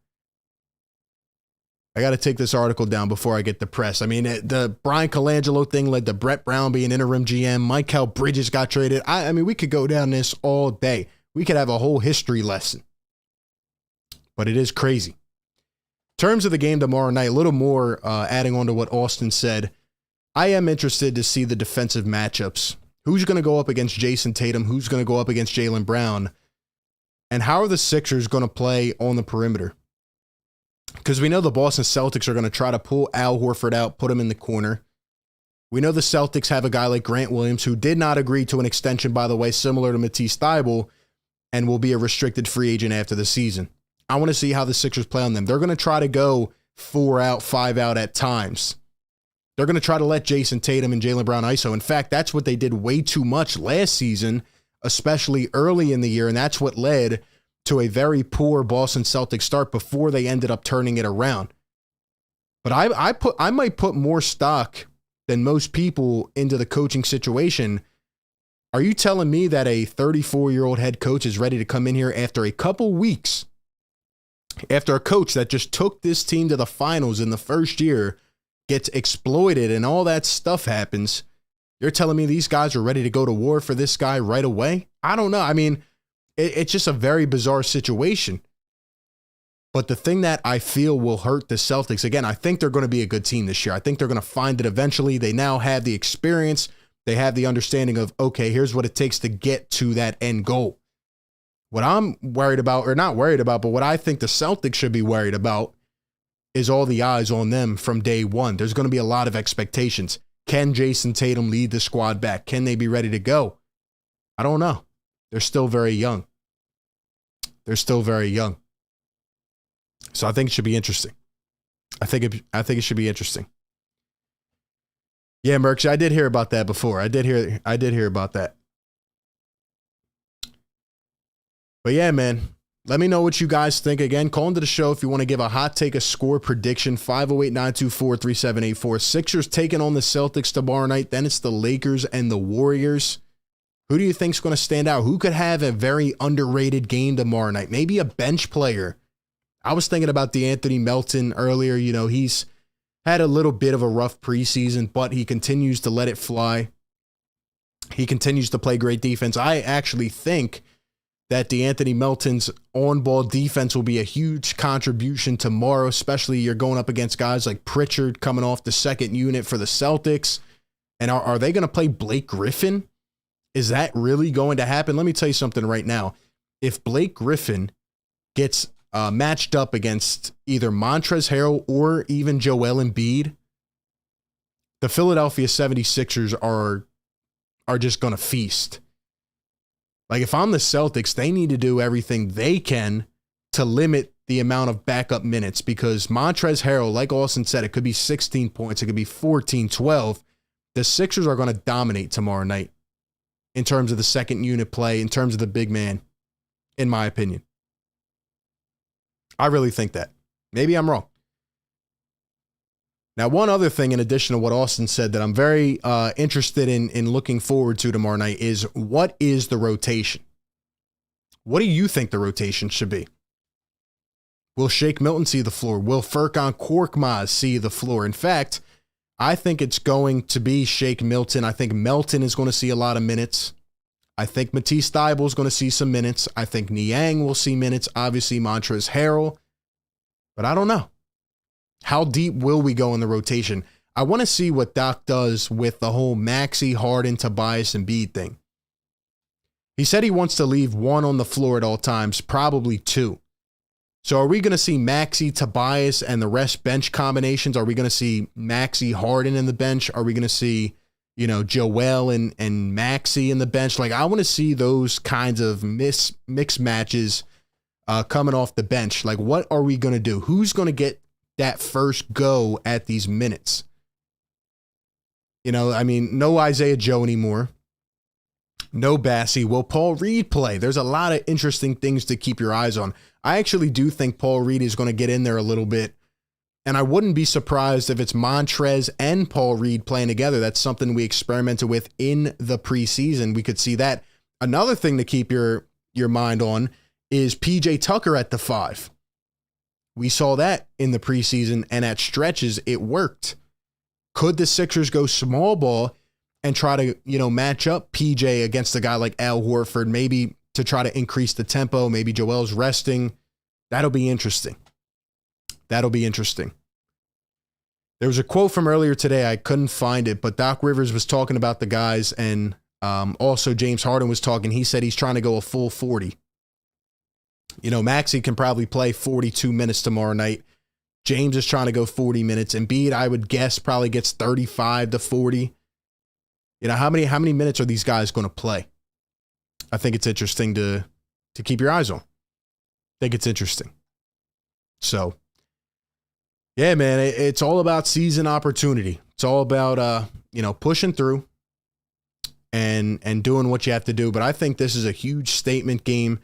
I got to take this article down before I get depressed. I mean, the Brian Colangelo thing led to Brett Brown being interim GM. Mikal Bridges got traded. I mean, we could go down this all day. We could have a whole history lesson. But it is crazy. In terms of the game tomorrow night, a little more adding on to what Austin said. I am interested to see the defensive matchups. Who's going to go up against Jason Tatum? Who's going to go up against Jaylen Brown? And how are the Sixers going to play on the perimeter? Because we know the Boston Celtics are going to try to pull Al Horford out, put him in the corner. We know the Celtics have a guy like Grant Williams, who did not agree to an extension, by the way, similar to Matisse Thybulle, and will be a restricted free agent after the season. I want to see how the Sixers play on them. They're going to try to go 4 out, 5 out at times. They're going to try to let Jason Tatum and Jaylen Brown ISO. In fact, that's what they did way too much last season, especially early in the year, and that's what led to a very poor Boston Celtics start before they ended up turning it around. But I might put more stock than most people into the coaching situation. Are you telling me that a 34-year-old head coach is ready to come in here after a couple weeks, after a coach that just took this team to the finals in the first year gets exploited and all that stuff happens? You're telling me these guys are ready to go to war for this guy right away? I don't know. I mean, it's just a very bizarre situation. But the thing that I feel will hurt the Celtics, again, I think they're going to be a good team this year. I think they're going to find it eventually. They now have the experience. They have the understanding of, okay, here's what it takes to get to that end goal. What I'm worried about, or not worried about, but what I think the Celtics should be worried about is all the eyes on them from day one. There's going to be a lot of expectations. Can Jason Tatum lead the squad back? Can they be ready to go? I don't know. They're still very young. They're still very young. So I think it should be interesting. I think it should be interesting. Yeah, Merckx, I did hear about that before. I did hear about that. But yeah, man, let me know what you guys think. Again, call into the show if you want to give a hot take, a score prediction, 508-924-3784. Sixers taking on the Celtics tomorrow night. Then it's the Lakers and the Warriors. Who do you think is going to stand out? Who could have a very underrated game tomorrow night? Maybe a bench player. I was thinking about DeAnthony Melton earlier. You know, he's had a little bit of a rough preseason, but he continues to let it fly. He continues to play great defense. I actually think that DeAnthony Melton's on-ball defense will be a huge contribution tomorrow, especially you're going up against guys like Pritchard coming off the second unit for the Celtics. And are they going to play Blake Griffin? Is that really going to happen? Let me tell you something right now. If Blake Griffin gets matched up against either Montrezl Harrell or even Joel Embiid, the Philadelphia 76ers are just going to feast. Like, if I'm the Celtics, they need to do everything they can to limit the amount of backup minutes, because Montrezl Harrell, like Austin said, it could be 16 points. It could be 14, 12. The Sixers are going to dominate tomorrow night in terms of the second unit play, in terms of the big man, in my opinion. I really think that. Maybe I'm wrong. Now, one other thing in addition to what Austin said that I'm very interested in looking forward to tomorrow night is, what is the rotation? What do you think the rotation should be? Will Shake Milton see the floor? Will Furkan Korkmaz see the floor? In fact, I think it's going to be Shake Milton. I think Melton is going to see a lot of minutes. I think Matisse Thybulle is going to see some minutes. I think Niang will see minutes. Obviously, Montrezl Harrell. But I don't know. How deep will we go in the rotation? I want to see what Doc does with the whole Maxey, Harden, Tobias, and Embiid thing. He said he wants to leave one on the floor at all times, probably two. So are we going to see Maxey, Tobias, and the rest bench combinations? Are we going to see Maxey, Harden in the bench? Are we going to see, Joel and Maxey in the bench? Like, I want to see those kinds of mix matches coming off the bench. Like, what are we going to do? Who's going to get that first go at these minutes? No Isaiah Joe anymore. No Bassey. Will Paul Reed play? There's a lot of interesting things to keep your eyes on. I actually do think Paul Reed is going to get in there a little bit. And I wouldn't be surprised if it's Montrez and Paul Reed playing together. That's something we experimented with in the preseason. We could see that. Another thing to keep your mind on is PJ Tucker at the 5. We saw that in the preseason, and at stretches, it worked. Could the Sixers go small ball and try to, match up PJ against a guy like Al Horford, maybe to try to increase the tempo? Maybe Joel's resting. That'll be interesting. There was a quote from earlier today. I couldn't find it, but Doc Rivers was talking about the guys, and also James Harden was talking. He said he's trying to go a full 40. Maxey can probably play 42 minutes tomorrow night. James is trying to go 40 minutes. Embiid, I would guess, probably gets 35 to 40. How many minutes are these guys going to play? I think it's interesting to keep your eyes on. I think it's interesting. So, yeah, man, it's all about season opportunity. It's all about, pushing through and doing what you have to do. But I think this is a huge statement game.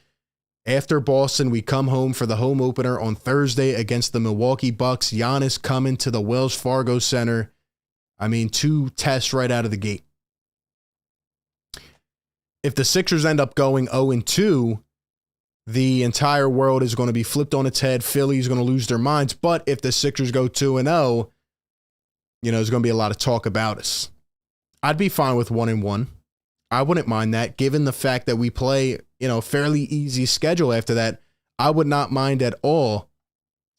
After Boston, we come home for the home opener on Thursday against the Milwaukee Bucks. Giannis coming to the Wells Fargo Center. 2 tests right out of the gate. If the Sixers end up going 0-2, the entire world is going to be flipped on its head. Philly's going to lose their minds. But if the Sixers go 2-0, there's going to be a lot of talk about us. I'd be fine with 1-1. I wouldn't mind that, given the fact that we play, fairly easy schedule after that. I would not mind at all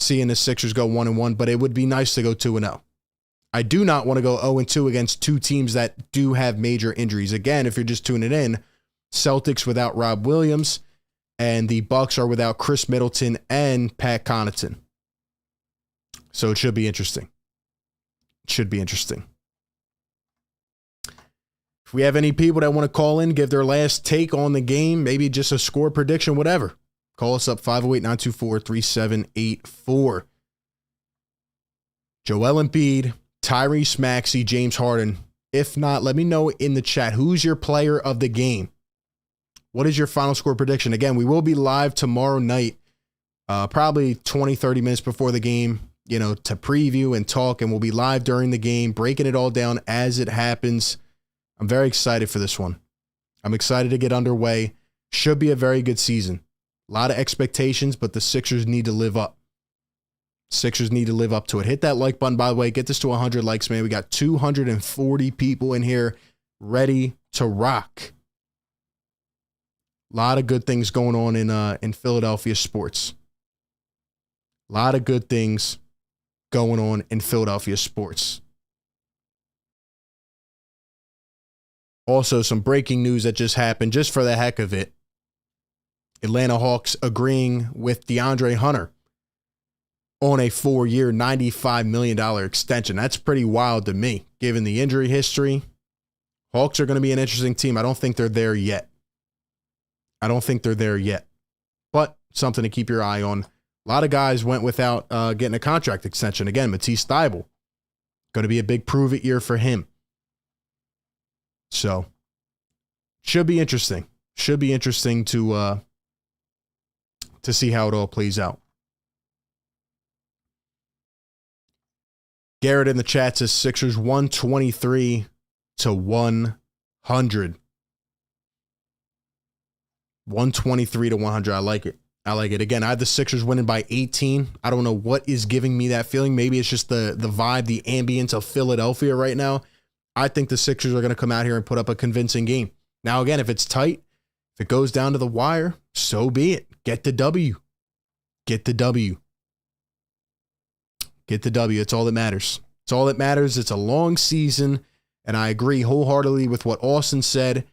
seeing the Sixers go 1-1, but it would be nice to go 2-0. I do not want to go 0-2 against 2 teams that do have major injuries. Again, if you're just tuning in, Celtics without Rob Williams, and the Bucks are without Chris Middleton and Pat Connaughton. So it should be interesting. If we have any people that want to call in, give their last take on the game, maybe just a score prediction, whatever, call us up 508-924-3784. Joel Embiid, Tyrese Maxey, James Harden. If not, let me know in the chat, who's your player of the game? What is your final score prediction? Again, we will be live tomorrow night, probably 20, 30 minutes before the game, to preview and talk, and we'll be live during the game, breaking it all down as it happens. I'm very excited for this one. I'm excited to get underway. Should be a very good season. A lot of expectations, but the Sixers need to live up. Sixers need to live up to it. Hit that like button, by the way. Get this to 100 likes, man. We got 240 people in here ready to rock. A lot of good things going on in Philadelphia sports. A lot of good things going on in Philadelphia sports. Also, some breaking news that just happened, just for the heck of it. Atlanta Hawks agreeing with DeAndre Hunter on a 4-year, $95 million extension. That's pretty wild to me, given the injury history. Hawks are going to be an interesting team. I don't think they're there yet. But something to keep your eye on. A lot of guys went without getting a contract extension. Again, Matisse Thybulle. Going to be a big prove-it year for him. So, should be interesting. Should be interesting to see how it all plays out. Garrett in the chat says Sixers 123 to 100. 123 to 100. I like it. Again, I have the Sixers winning by 18. I don't know what is giving me that feeling. Maybe it's just the vibe, the ambience of Philadelphia right now. I think the Sixers are going to come out here and put up a convincing game. Now, again, if it's tight, if it goes down to the wire, so be it. Get the W. It's all that matters. It's a long season, and I agree wholeheartedly with what Austin said.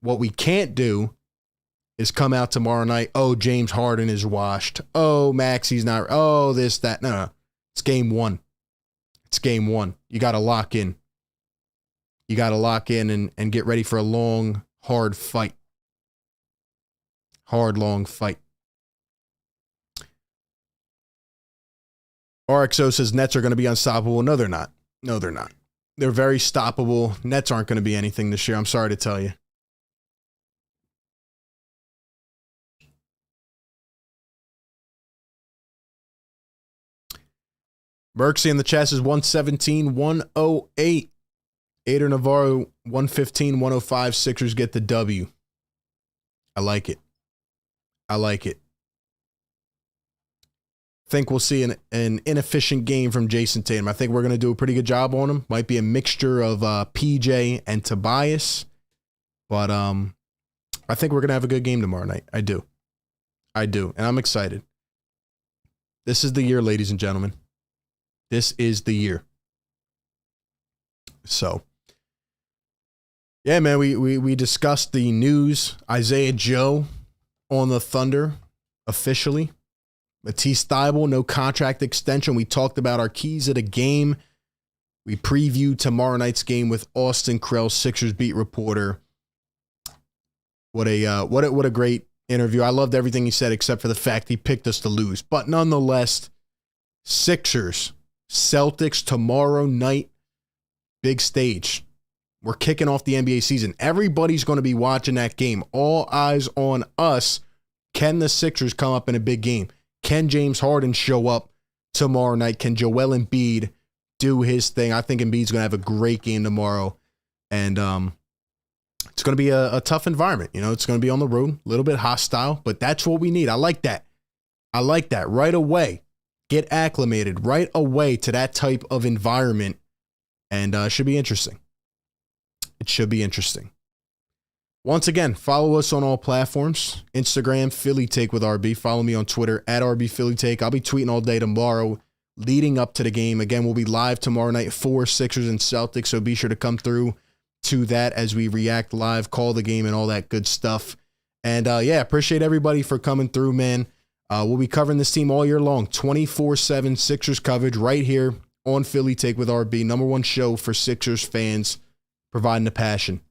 What we can't do is come out tomorrow night, oh, James Harden is washed. Oh, Maxey's not. Oh, this, that. No. It's game one. You got to lock in. And get ready for a long, hard fight. Long fight. RXO says Nets are going to be unstoppable. No, they're not. They're very stoppable. Nets aren't going to be anything this year. I'm sorry to tell you. Merksy in the chat says 117, 108. Ader Navarro, 115, 105. Sixers get the W. I like it. I like it. Think we'll see an inefficient game from Jason Tatum. I think we're going to do a pretty good job on him. Might be a mixture of PJ and Tobias. But I think we're going to have a good game tomorrow night. I do. And I'm excited. This is the year, ladies and gentlemen. This is the year. So, yeah, man, we discussed the news. Isaiah Joe on the Thunder officially. Matisse Thybulle, no contract extension. We talked about our keys of the game. We previewed tomorrow night's game with Austin Krell, Sixers beat reporter. What a great interview. I loved everything he said except for the fact he picked us to lose. But nonetheless, Sixers, Celtics tomorrow night, big stage. We're kicking off the NBA season. Everybody's going to be watching that game. All eyes on us. Can the Sixers come up in a big game? Can James Harden show up tomorrow night? Can Joel Embiid do his thing? I think Embiid's going to have a great game tomorrow. And it's going to be a tough environment. You know, it's going to be on the road, a little bit hostile, but that's what we need. I like that. Right away. Get acclimated right away to that type of environment. And it should be interesting. It should be interesting. Once again, follow us on all platforms. Instagram, Philly Take with RB. Follow me on Twitter, @RB Philly Take. I'll be tweeting all day tomorrow leading up to the game. Again, we'll be live tomorrow night for Sixers and Celtics, so be sure to come through to that as we react live, call the game, and all that good stuff. And, yeah, appreciate everybody for coming through, man. We'll be covering this team all year long, 24/7 Sixers coverage right here on Philly Take with RB, #1 show for Sixers fans, providing the passion.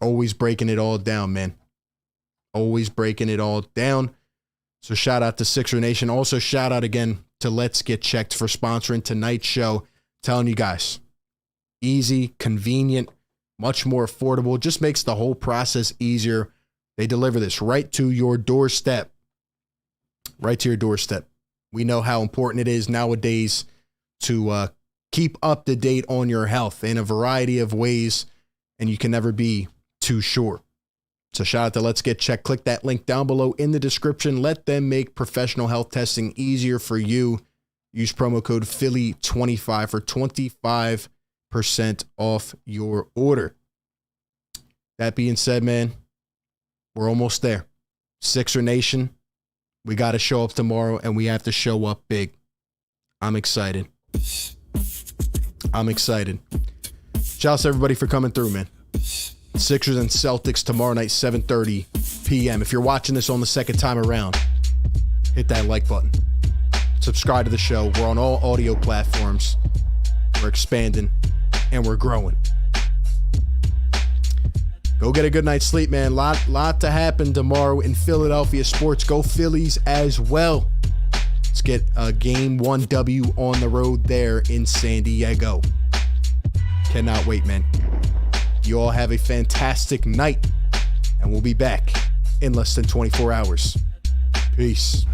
Always breaking it all down, man. Always breaking it all down. So shout out to Sixer Nation. Also shout out again to Let's Get Checked for sponsoring tonight's show. Telling you guys, easy, convenient, much more affordable. Just makes the whole process easier. They deliver this right to your doorstep. Right to your doorstep. We know how important it is nowadays to keep up to date on your health in a variety of ways, and you can never be too sure. So shout out to Let's Get Checked. Click that link down below in the description. Let them make professional health testing easier for you. Use promo code Philly25 for 25% off your order. That being said, man, we're almost there. Sixer Nation, we got to show up tomorrow, and we have to show up big. I'm excited. Shout out to everybody for coming through, man. Sixers and Celtics tomorrow night, 7:30 p.m. If you're watching this on the second time around, hit that like button. Subscribe to the show. We're on all audio platforms. We're expanding, and we're growing. Go get a good night's sleep, man. Lot to happen tomorrow in Philadelphia sports. Go Phillies as well. Let's get a Game 1 W on the road there in San Diego. Cannot wait, man. You all have a fantastic night, and we'll be back in less than 24 hours. Peace.